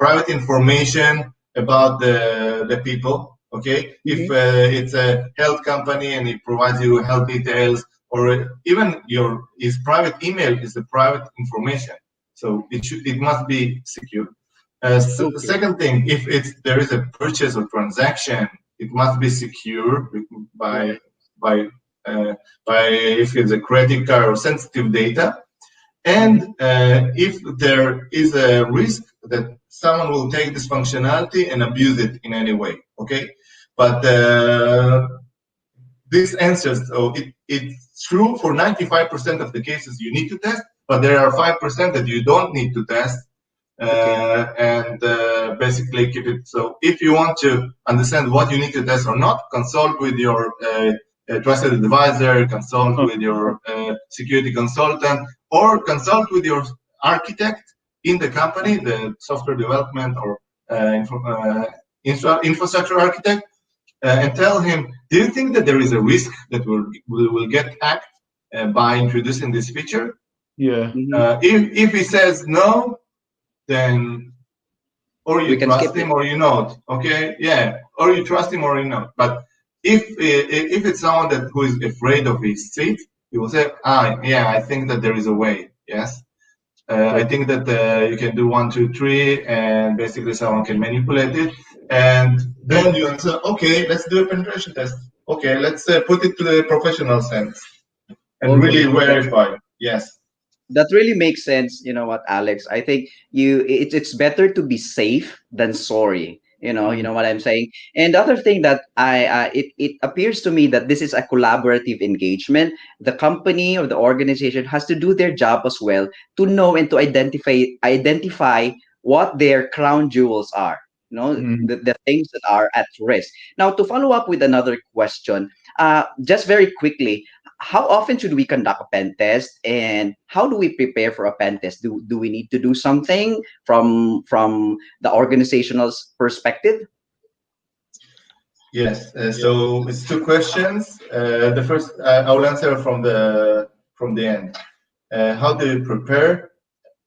S5: private information about the people, okay? If
S3: mhm.
S5: it's a health company and it provides you health details, or even his private email is the private information, so it must be secure.
S3: Okay.
S5: Second thing, if there is a purchase or transaction, it must be secure by
S4: Right.
S5: by by if it's a credit card or sensitive data. And
S4: Mhm.
S5: if there is a risk that someone will take this functionality and abuse it in any way, okay? But this answers, so it's true for 95% of the cases you need to test, but there are 5% that you don't need to test,
S3: Okay.
S5: and basically keep it. So if you want to understand what you need to test or not, consult with your trusted advisor, consult
S4: Oh,
S5: with your security consultant, or consult with your architect in the company, the software development or infrastructure architect, and tell him, do you think that there is a risk that will get hacked by introducing this feature?
S4: yeah.
S3: Mhm.
S5: If he says no, then or
S3: We
S5: you
S3: can skip
S5: trust
S3: it.
S5: him or you not, okay? Yeah, or you trust him or you not. But if it's someone that who is afraid of his seat, he will say, yeah, I think that there is a way. Yes, I
S4: Okay.
S5: think that you can do 1, 2, 3, and basically someone can manipulate it. And then you answer, okay, let's do a penetration test. Okay, let's put it to the professional sense and really
S3: Okay.
S5: verify. Yes.
S3: That really makes sense. You know what, Alex? I think it's better to be safe than sorry. You
S4: Mhm.
S3: know what I'm saying. And the other thing that it appears to me that this is a collaborative engagement. The company or the organization has to do their job as well to know and to identify what their crown jewels are.
S4: Mhm.
S3: The things that are at risk. Now, to follow up with another question, just very quickly, how often should we conduct a pen test, and how do we prepare for a pen test? Do we need to do something from the organizational perspective?
S5: Yes, so it's two questions. The first, I will answer from the end. How do you prepare?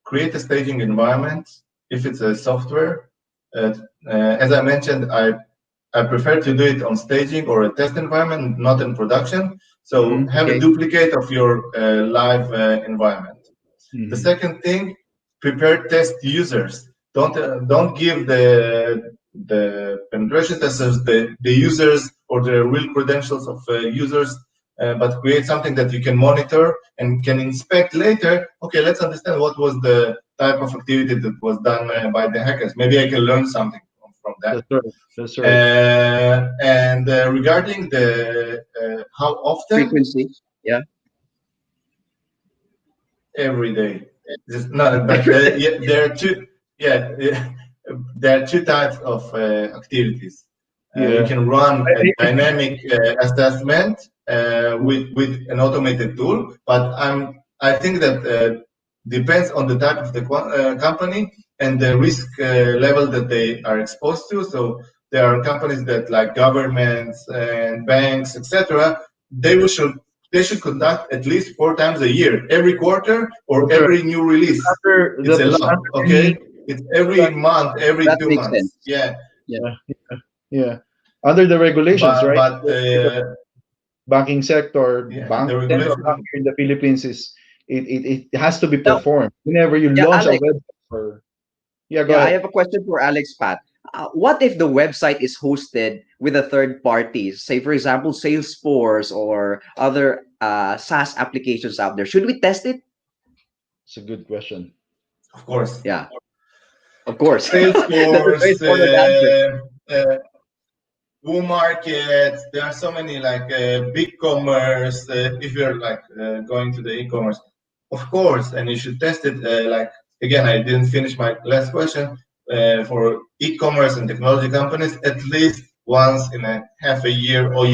S5: create a staging environment. If it's a software, as I mentioned, I prefer to do it on staging or a test environment, not in production. So have a
S3: Okay.
S5: duplicate of your live environment. The second thing, prepare test users. Don't give the penetration testers the users or the real credentials of users, but create something that you can monitor and can inspect later. Okay, let's understand what was the type of activity that was done by the hackers. Maybe I can learn something from that.
S4: That's right. That's right.
S5: And regarding the how often,
S3: Frequency. Yeah.
S5: every day. No, but yeah, there are two. Yeah, there are two types of activities. You
S4: Yeah.
S5: can run a
S4: I-
S5: dynamic assessment with an automated tool, but I think that depends on the type of the company and the risk level that they are exposed to. So there are companies that, like governments and banks, etc. They should conduct at least 4 times a year, every quarter or
S4: That's right.
S5: every new release. It's a
S4: That's
S5: lot,
S4: under
S5: okay?
S4: any
S5: It's every month, every
S3: That
S5: two
S3: makes sense.
S5: months. Yeah,
S3: Yeah.
S4: yeah, under the regulations, right?
S5: but
S4: Banking sector,
S5: yeah, the
S4: banking sector
S5: regulation.
S4: here in the Philippines is it has to be
S3: Now,
S4: performed whenever you
S3: yeah,
S4: launch a
S3: Alex.
S4: website. Or yeah, go
S3: Yeah, I
S4: ahead.
S3: have a question for Alex Pat. What if the website is hosted with a third party? Say, for example, Salesforce or other SaaS applications out there. Should we test it?
S4: It's a good question.
S5: Of course.
S3: Yeah, of course. That's a
S5: Salesforce,
S3: straightforward answer.
S5: WooMarket, there are so many like big commerce. If you're like going to the e-commerce, of course, and you should test it. Like again, I didn't finish my last question. For e-commerce and technology companies, at least once in a half a year or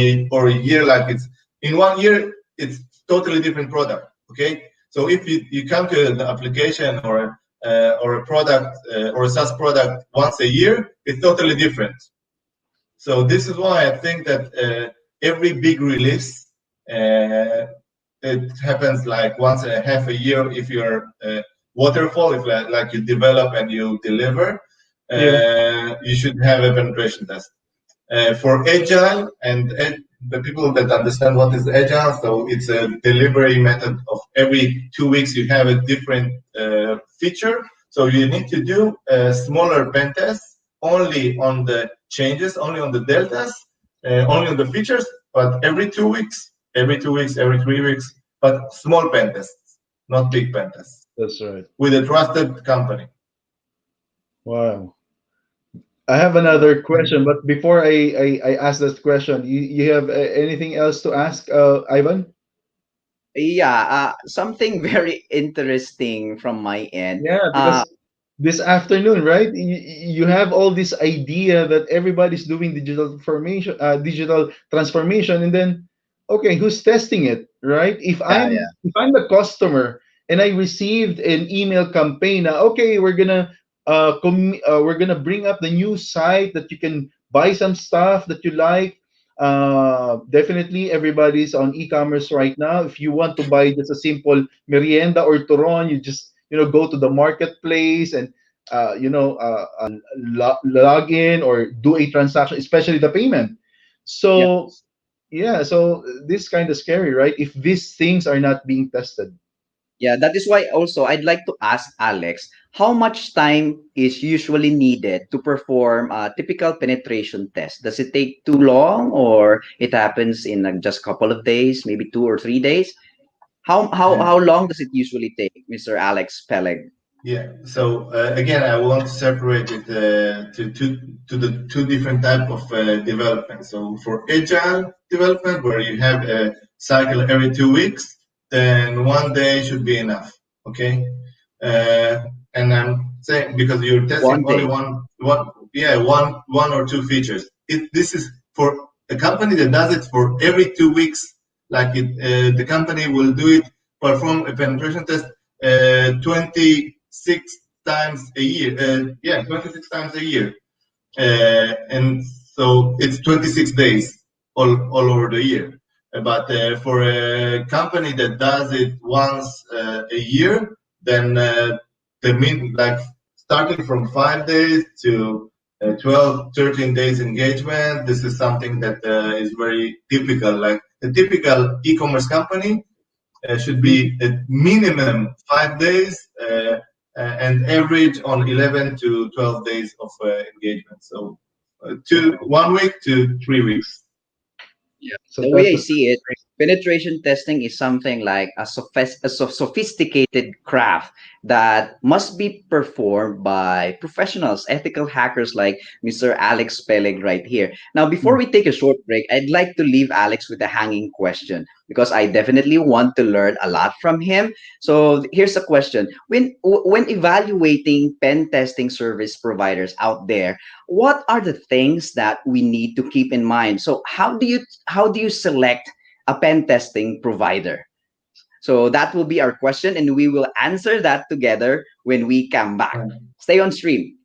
S5: a year, like it's in 1 year, it's totally different product. Okay, so if you come to the application or a product or a SaaS product once a year, it's totally different. So this is why I think that every big release, it happens like once a half a year. If you're waterfall, if like you develop and you deliver,
S4: Yeah,
S5: you should have a penetration test. For agile and the people that understand what is agile, so it's a delivery method of every 2 weeks you have a different feature. So you need to do a smaller pen test only on the changes, only on the deltas, only on the features, but every 2 weeks, every 3 weeks, but small pen tests, not big pen tests,
S4: that's right.
S5: with a trusted company.
S4: Wow. I have another question, but before I ask that question, you have anything else to ask, Ivan?
S3: Yeah, something very interesting from my end.
S4: Yeah, because this afternoon, right? You have all this idea that everybody's doing digital transformation, and then, okay, who's testing it, right?
S3: Yeah, yeah,
S4: If I'm the customer and I received an email campaign, okay, we're gonna bring up the new site that you can buy some stuff that you like. Definitely, everybody's on e-commerce right now. If you want to buy just a simple merienda or turon, you just go to the marketplace and log in or do a transaction, especially the payment.
S3: yeah.
S4: So yeah, so this kind of scary, right? If these things are not being tested.
S3: Yeah, that is why also I'd like to ask Alex, how much time is usually needed to perform a typical penetration test? Does it take too long or it happens in like just a couple of days, maybe 2 or 3 days? How long does it usually take, Mr. Alex Peleg?
S5: Yeah. So again, I want to separate it to the two different type of development. So for agile development, where you have a cycle every 2 weeks, then 1 day should be enough. Okay. And I'm saying because you're testing
S3: One
S5: only
S3: day.
S5: one or two features. This is for a company that does it for every 2 weeks. Like the company will do it, perform a penetration test 26 times a year. 26 times a year. And so it's 26 days all over the year. But for a company that does it once a year, then the mean like starting from 5 days to 12, 13 days engagement. This is something that is very typical. Like a typical e-commerce company should be at minimum 5 days and average on 11 to 12 days of engagement. So 1 week to 3 weeks.
S3: Yeah.
S4: So
S3: The way
S4: that's
S3: I
S4: a
S3: see it, penetration testing is something like a sophisticated craft that must be performed by professionals, ethical hackers like Mr. Alex Peleg right here. Now, before we take a short break, I'd like to leave Alex with a hanging question because I definitely want to learn a lot from him. So here's a question: when evaluating pen testing service providers out there, what are the things that we need to keep in mind? So how do you select a pen testing provider? So that will be our question, and we will answer that together when we come back. Stay on stream.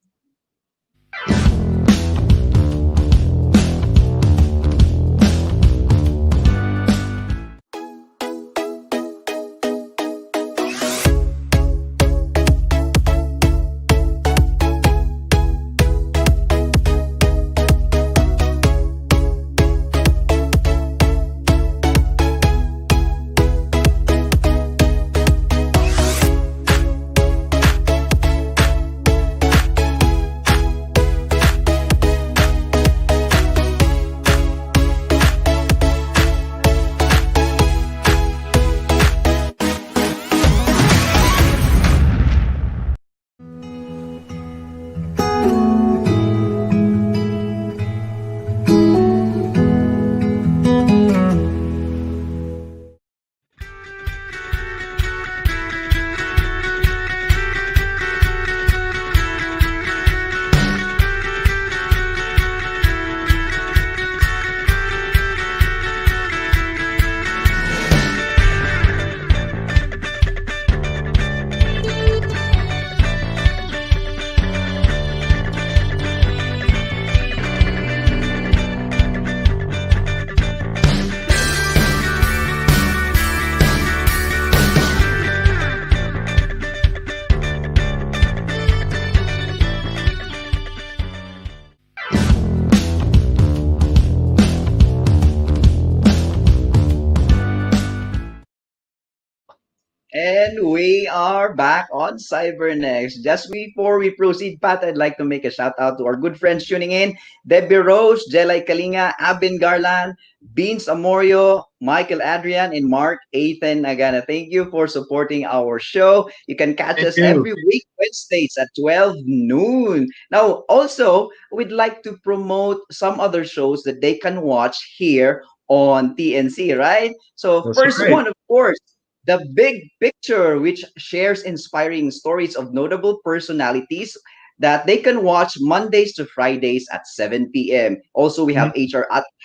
S3: And we are back on CyberNXT. Just before we proceed, Pat, I'd like to make a shout out to our good friends tuning in: Debbie Rose, Jelay Kalinga, Abin Garland, Beans Amorio, Michael Adrian, and Mark Ethan Agana. Thank you for supporting our show. You can catch
S4: thank
S3: us
S4: you.
S3: every week, Wednesdays at 12 noon. Now, also, we'd like to promote some other shows that they can watch here on TNC, right? So,
S4: That's
S3: first
S4: right.
S3: one, of course, the Big Picture, which shares inspiring stories of notable personalities that they can watch Mondays to Fridays at 7 p.m. Also, we have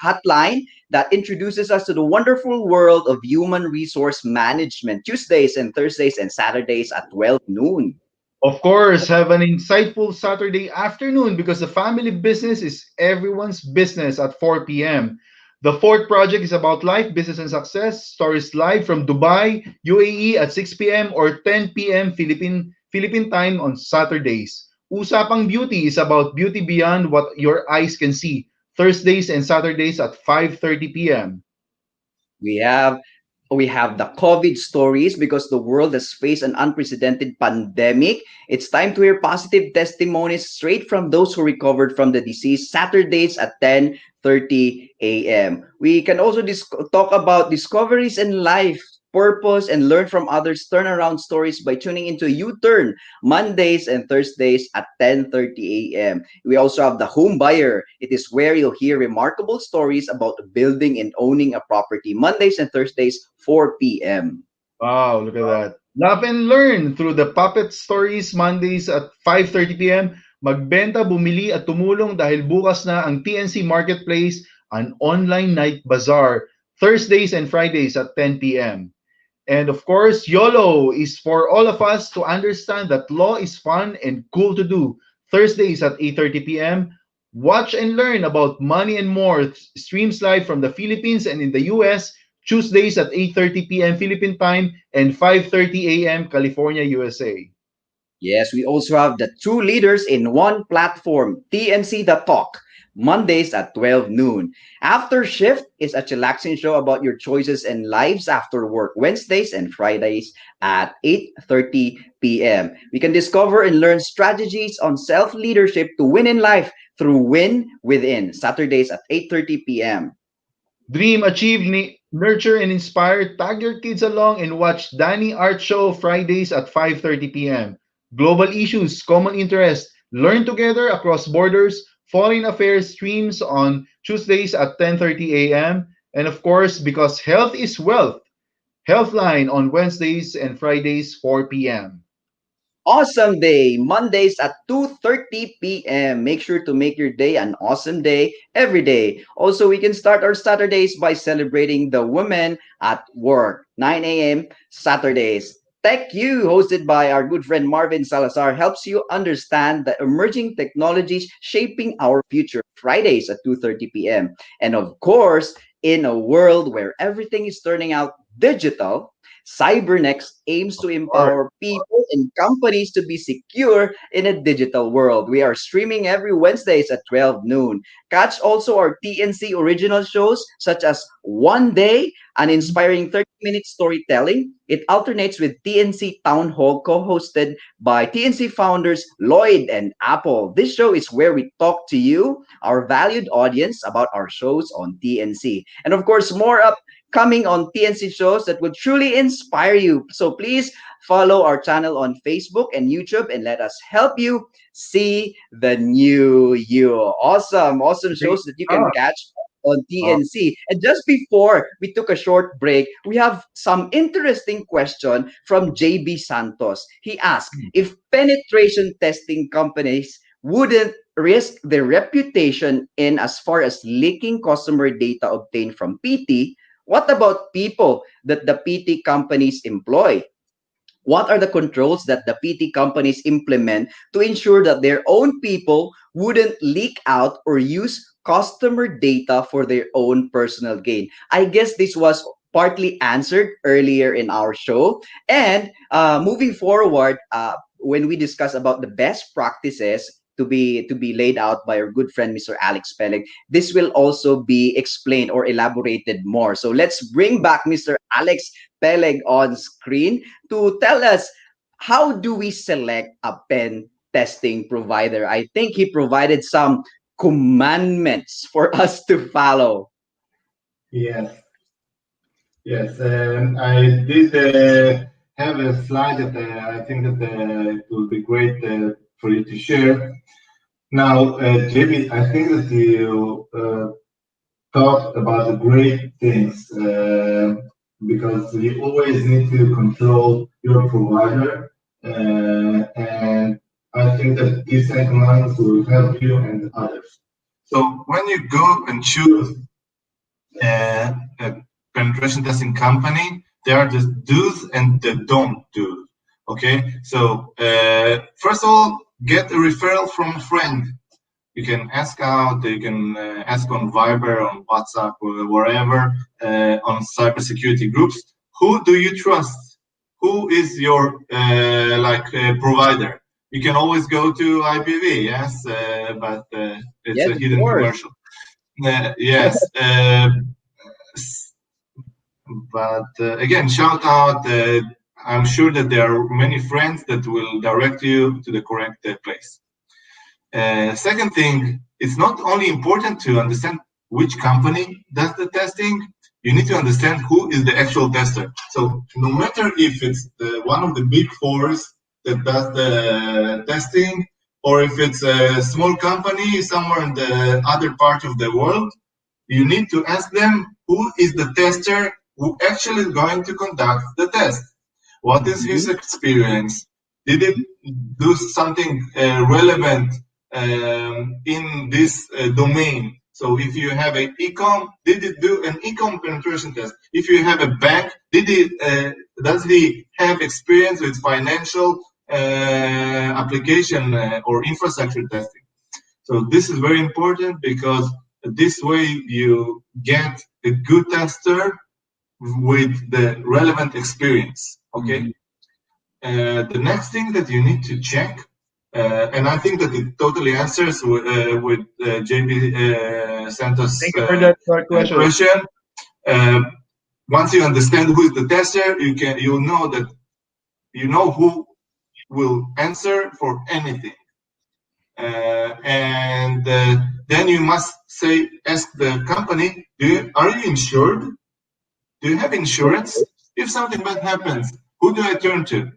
S3: Hotline that introduces us to the wonderful world of human resource management Tuesdays and Thursdays and Saturdays at 12 noon.
S4: Of course, have an insightful Saturday afternoon because the family business is everyone's business at 4 p.m. The fourth project is about life, business, and success. Stories live from Dubai, UAE at 6 p.m. or 10 p.m. Philippine time on Saturdays. Usapang Beauty is about beauty beyond what your eyes can see. Thursdays and Saturdays at 5:30 p.m.
S3: We have we have the COVID stories because the world has faced an unprecedented pandemic. It's time to hear positive testimonies straight from those who recovered from the disease. Saturdays at 10:30 a.m. We can also talk about discoveries in life, purpose, and learn from others' turnaround stories by tuning into U-Turn Mondays and Thursdays at 10:30 a.m. We also have the home buyer. It is where you'll hear remarkable stories about building and owning a property. Mondays and Thursdays, 4 p.m.
S4: Wow, look at that. Love and learn through the Puppet Stories Mondays at 5:30 p.m. Magbenta, bumili at tumulong dahil bukas na ang TNC Marketplace, an online night bazaar, Thursdays and Fridays at 10 p.m. And of course, YOLO is for all of us to understand that law is fun and cool to do. Thursdays at 8:30 p.m. Watch and learn about money and more. Streams live from the Philippines and in the US. Tuesdays at 8:30 p.m. Philippine time and 5:30 a.m. California, USA.
S3: Yes, we also have the two leaders in one platform, TNC The Talk, Mondays at 12 noon. After Shift is a chillaxing show about your choices and lives after work, Wednesdays and Fridays at 8:30 p.m. We can discover and learn strategies on self-leadership to win in life through Win Within, Saturdays at 8:30 p.m.
S4: Dream, achieve, nurture, and inspire. Tag your kids along and watch Danny Art Show Fridays at 5:30 p.m. Global issues, common interest, learn together across borders. Foreign affairs streams on Tuesdays at 10:30 a.m. And of course, because health is wealth, Healthline on Wednesdays and Fridays 4 p.m.
S3: Awesome Day, Mondays at 2:30 p.m. Make sure to make your day an awesome day every day. Also, we can start our Saturdays by celebrating the women at work, 9 a.m. Saturdays. Tech You, hosted by our good friend Marvin Salazar, helps you understand the emerging technologies shaping our future, Fridays at 2:30 p.m. And of course, in a world where everything is turning out digital, CyberNXT aims to
S4: Or
S3: empower people and companies to be secure in a digital world. We are streaming every Wednesdays at 12 noon. Catch also our TNC original shows such as One Day, an inspiring 30-minute storytelling. It alternates with TNC Town Hall co-hosted by TNC founders Lloyd and Apple. This show is where we talk to you, our valued audience, about our shows on TNC. And of course, more coming on TNC shows that would truly inspire you. So please follow our channel on Facebook and YouTube and let us help you see the new you. Awesome, awesome
S4: great
S3: shows that you can
S4: stuff.
S3: catch on
S4: Uh,
S3: TNC. And just before we took a short break, we have some interesting question from JB Santos. He asked if penetration testing companies wouldn't risk their reputation in as far as leaking customer data obtained from PT, what about people that the PT companies employ? What are the controls that the PT companies implement to ensure that their own people wouldn't leak out or use customer data for their own personal gain? I guess this was partly answered earlier in our show. And moving forward, when we discuss about the best practices to be laid out by our good friend Mr. Alex Peleg, this will also be explained or elaborated more. So let's bring back Mr. Alex Peleg on screen to tell us how do we select a pen testing provider. I think he provided some commandments for us to follow.
S5: Yes, yes. I did have a slide that I think that it will be great for you to share. Now, JB, I think that you talked about the great things because you always need to control your provider, and I think that these commands will help you and others. So when you go and choose a penetration testing company, there are the do's and the don't do. Okay, so first of all, get a referral from a friend. You can ask out, you can ask on Viber, on WhatsApp, or wherever, on cybersecurity groups. Who do you trust? Who is your provider? You can always go to IPV, yes, but it's
S3: Yes,
S5: a
S3: of
S5: hidden
S3: course.
S5: commercial. Yes, but again, shout out. I'm sure that there are many friends that will direct you to the correct place. Second thing, it's not only important to understand which company does the testing, you need to understand who is the actual tester. So no matter if it's one of the big fours that does the testing, or if it's a small company somewhere in the other part of the world, you need to ask them who is the tester who actually is going to conduct the test. What is his
S3: Mhm.
S5: experience? Did it do something relevant in this domain? So if you have an ecom, did it do an ecom penetration test? If you have a bank, does he have experience with financial application or infrastructure testing? So this is very important because this way you get a good tester with the relevant experience. Okay.
S3: Mhm.
S5: the next thing that you need to check, and I think that it totally answers with JB Santos'
S4: Thank you for that question.
S5: question. Once you understand who is the tester, you'll know that you know who will answer for anything. And then you must ask the company, are you insured? Do you have insurance? If something bad happens, who do I turn to?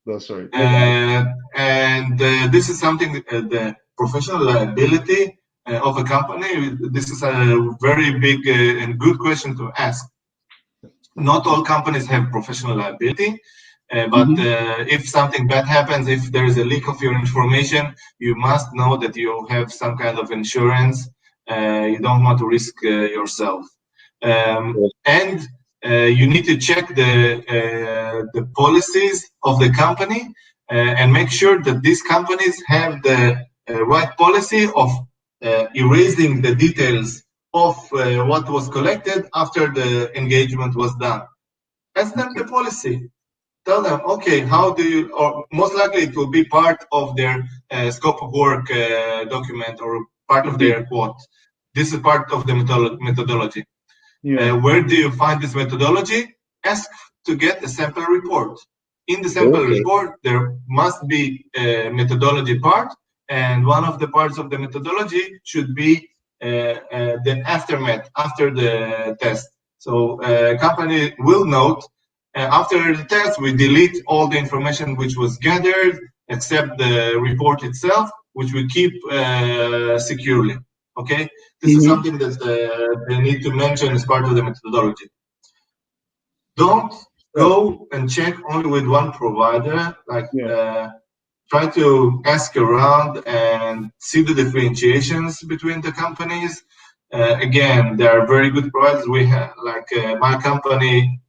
S4: That's right.
S5: And this is something, the professional liability of a company, this is a very big and good question to ask. Not all companies have professional liability, but if something bad happens, if there is a leak of your information, you must know that you have some kind of insurance. You don't want to risk yourself. And you need to check the policies of the company and make sure that these companies have the right policy of erasing the details of what was collected after the engagement was done. Ask them the policy. Tell them, okay, how do you, or most likely it will be part of their scope of work document or part of their quote. This is part of the methodology. Where do you find this methodology? Ask to get a sample report. In the sample report, there must be a methodology part, and one of the parts of the methodology should be the aftermath, after the test. So a company will note, after the test, we delete all the information which was gathered, except the report itself, which we keep securely. Okay, this is something that they need to mention as part of the methodology. Don't go and check only with one provider. Like try to ask around and see the differentiations between the companies. Again, there are very good providers. We have, like my company,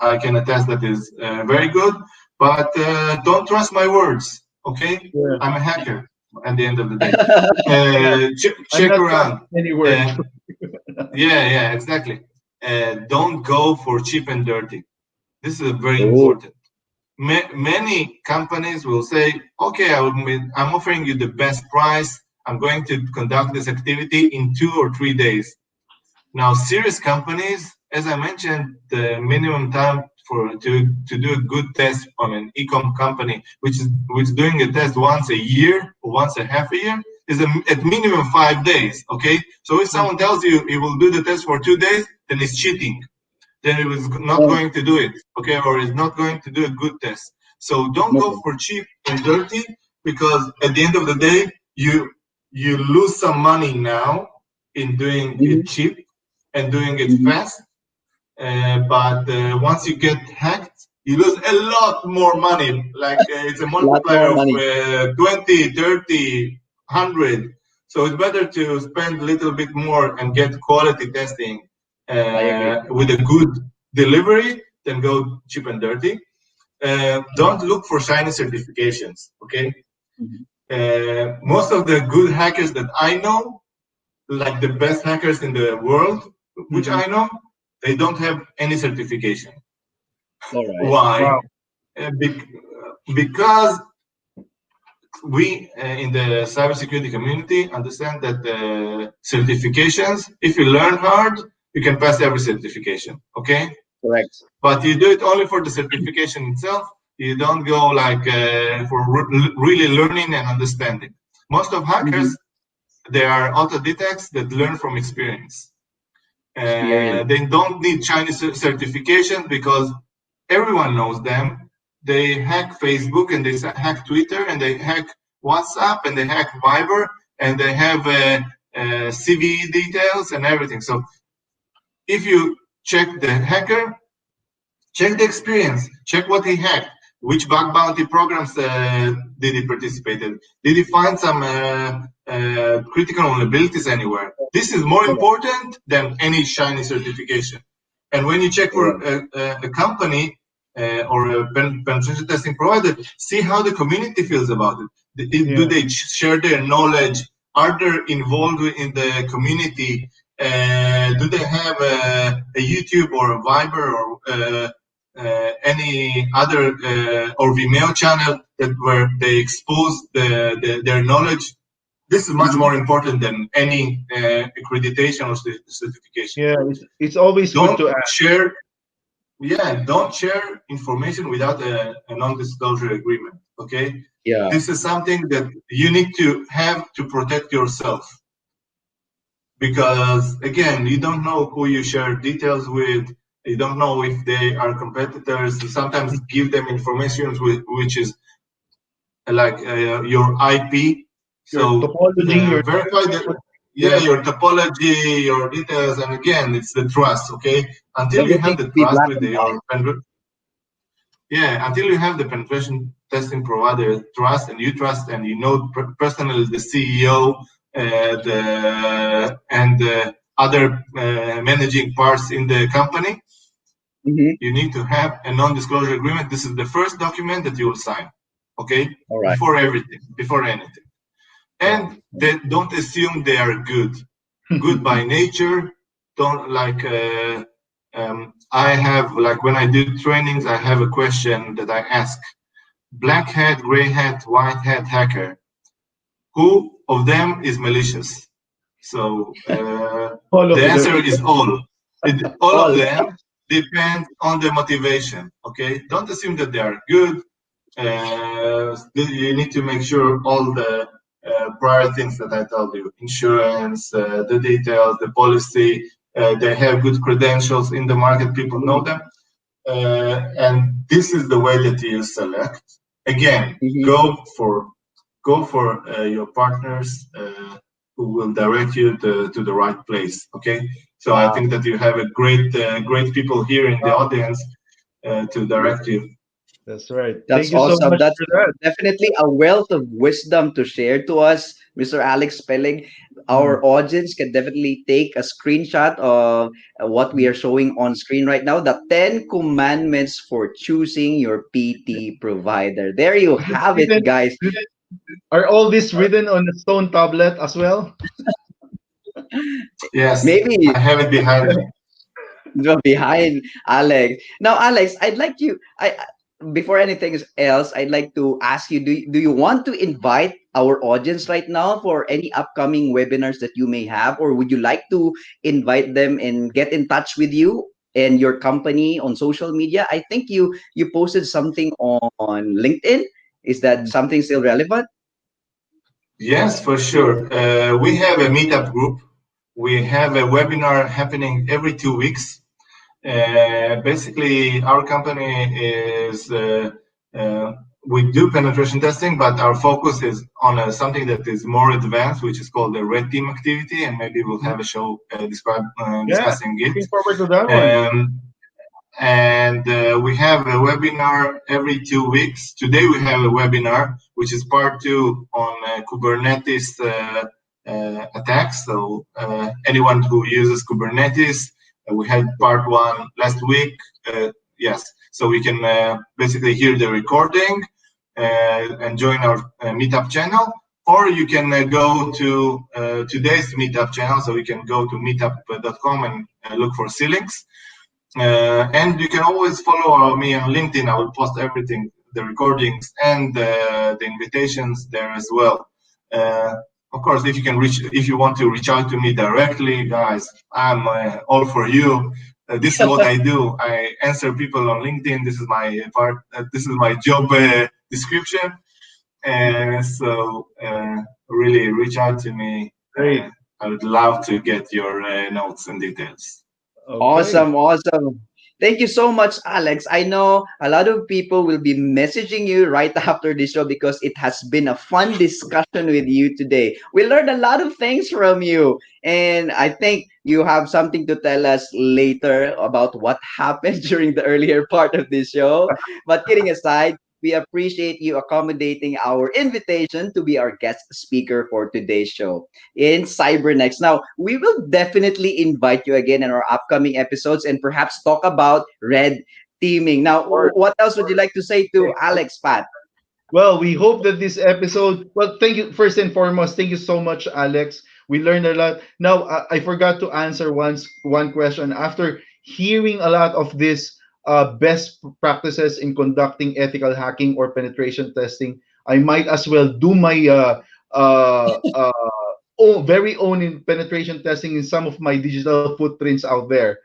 S5: I can attest that is very good, but don't trust my words, okay? I'm a hacker at the end of the day. Check around. Yeah, exactly. Don't go for cheap and dirty. This is very important. Many companies will say, okay, I'm offering you the best price. I'm going to conduct this activity in 2 or 3 days. Now, serious companies, as I mentioned, the minimum time to do a good test on an e-com company, which is doing a test once a year or once a half a year, is at minimum 5 days. Okay, so if someone tells you he will do the test for 2 days, then he's cheating. Then he was not going to do it. Okay, or is not going to do a good test. So don't go for cheap and dirty, because at the end of the day, you lose some money now in doing it cheap and doing it fast. But once you get hacked, you lose a lot more money. Like it's a multiplier of 20, 30, 100. So it's better to spend a little bit more and get quality testing with a good delivery than go cheap and dirty. Don't look for shiny certifications, okay? Most of the good hackers that I know, like the best hackers in the world, which I know, they don't have any certification. Why? Because we in the cybersecurity community understand that the certifications, if you learn hard, you can pass every certification, okay?
S6: Correct.
S5: But you do it only for the certification itself. You don't go like for really learning and understanding. Most of hackers, they are autodidacts that learn from experience. They don't need Chinese certification because everyone knows them. They hack Facebook and they hack Twitter and they hack WhatsApp and they hack Viber and they have CV details and everything. So if you check the hacker, check the experience, check what he hacked, which bug bounty programs did he participate in, did he find some critical vulnerabilities anywhere. This is more important than any shiny certification. And when you check for a company or a penetration testing provider, see how the community feels about it. Do they share their knowledge? Are they involved in the community? Do they have a YouTube or a Viber or any other or Vimeo channel that where they expose their knowledge. This is much more important than any accreditation or certification.
S4: Yeah, it's always good
S5: Don't
S4: to ask.
S5: share, yeah, don't share information without a non-disclosure agreement. Okay,
S3: Yeah.
S5: this is something that you need to have to protect yourself, because again, you don't know who you share details with. You don't know if they are competitors. You sometimes give them information which is like your IP.
S4: Your
S5: So
S4: topology, your
S5: verify that, yeah,
S4: yeah,
S5: your topology, your details, and again, it's the trust. Okay, until you
S3: Everything
S5: have the
S3: to be
S5: trust
S3: black
S5: with
S3: and white.
S5: your yeah, until you have the penetration testing provider trust, and you trust, and you know personally the CEO, the and the other managing parts in the company,
S3: Mm-hmm.
S5: you need to have a non-disclosure agreement. This is the first document that you will sign. Okay,
S3: All right.
S5: before everything, before anything,
S4: wow.
S5: and they don't assume they are good. Good by nature. Don't like. I have like when I do trainings, I have a question that I ask: black hat, gray hat, white hat hacker. Who of them is malicious? So
S4: All
S5: the
S4: of them.
S5: answer is all. All of
S3: All.
S5: them depend on the motivation. Okay, don't assume that they are good. You need to make sure all the prior things that I told you, insurance, the details, the policy, they have good credentials in the market, people know them. And this is the way that you select. Again,
S3: Mm-hmm.
S5: go for your partners who will direct you to the right place. Okay, so I
S3: Wow.
S5: think that you have a great people here in the audience to direct you.
S4: That's right.
S3: That's
S4: Thank you so
S3: awesome.
S4: much
S3: That's
S4: for that.
S3: definitely a wealth of wisdom to share to us, Mr. Alex Peleg.
S4: Mm,
S3: Our audience can definitely take a screenshot of what we are showing on screen right now. The 10 commandments for choosing your PT provider. There you
S4: Is this
S3: have it,
S4: written?
S3: guys.
S4: Are all this written on a stone tablet as well?
S5: Yes,
S3: Maybe
S5: I have it behind me.
S3: behind Alex. Now, Alex, I'd like you. Before anything else, I'd like to ask you: do you want to invite our audience right now for any upcoming webinars that you may have, or would you like to invite them and get in touch with you and your company on social media? I think you posted something on LinkedIn. Is that
S4: Mm.
S3: something still relevant?
S5: Yes, for sure. We have a meetup group. We have a webinar happening every 2 weeks. Basically, our company is we do penetration testing, but our focus is on something that is more advanced, which is called the red team activity, and maybe we'll have a show
S4: Yeah,
S5: discussing it.
S4: looking forward to that one.
S5: And we have a webinar every 2 weeks. Today we have a webinar, which is part two on Kubernetes attacks. So anyone who uses Kubernetes, we had part one last week. Yes, so we can basically hear the recording and join our meetup channel, or you can go to today's meetup channel. So you can go to meetup.com and look for C-Links. And you can always follow me on LinkedIn. I will post everything, the recordings and the invitations there as well. Of course, if you want to reach out to me directly, guys, I'm all for you. This is what I do. I answer people on LinkedIn. This is my part. This is my job description. So really reach out to me.
S4: Great.
S5: I would love to get your notes and details.
S4: Okay.
S3: Awesome, awesome. Thank you so much, Alex. I know a lot of people will be messaging you right after this show because it has been a fun discussion with you today. We learned a lot of things from you, and I think you have something to tell us later about what happened during the earlier part of this show. But kidding aside, we appreciate you accommodating our invitation to be our guest speaker for today's show in CyberNXT. Now, we will definitely invite you again in our upcoming episodes and perhaps talk about red teaming. Now,
S4: Or,
S3: what else would you like to say to Alex, Pat?
S4: well, we hope that this episode. Well, thank you first and foremost. Thank you so much, Alex. We learned a lot. Now, I forgot to answer one question. After hearing a lot of this best practices in conducting ethical hacking or penetration testing, I might as well do my very own in penetration testing in some of my digital footprints out there.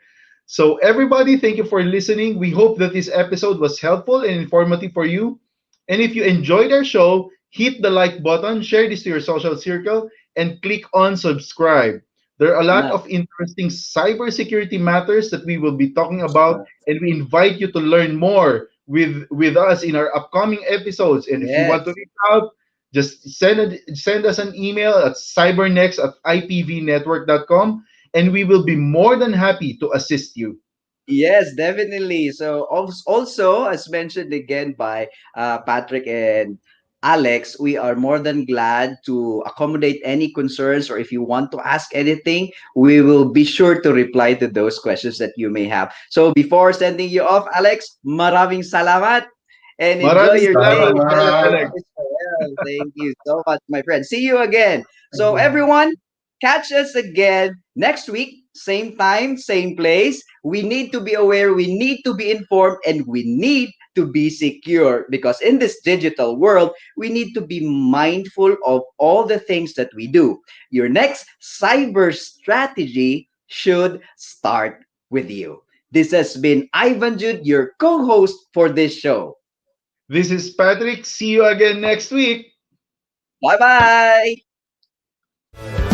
S4: So, everybody, thank you for listening. We hope that this episode was helpful and informative for you. And if you enjoyed our show, hit the like button, share this to your social circle, and click on subscribe. There are a lot
S3: Nice.
S4: of interesting cybersecurity matters that we will be talking about, and we invite you to learn more with us in our upcoming episodes. And if you want to
S3: Yes.
S4: reach out, just send us an email at cybernext@ipvnetwork.com, and we will be more than happy to assist you.
S3: Yes, definitely. So also, as mentioned again by Patrick and Alex, we are more than glad to accommodate any concerns, or if you want to ask anything, we will be sure to reply to those questions that you may have. So before sending you off, Alex, maraming salamat and enjoy
S4: Maraming
S3: your day.
S4: salamat,
S3: Celebrate
S5: Salamat.
S4: Peleg.
S3: Israel. Thank you so much, my friend. See you again.
S4: Thank
S3: So
S4: you.
S3: everyone, catch us again next week, same time, same place. We need to be aware, we need to be informed, and we need to be secure, because in this digital world, we need to be mindful of all the things that we do. Your next cyber strategy should start with you. This has been Ivan Jude, your co host for this show.
S4: This is Patrick. See you again next week.
S3: Bye bye.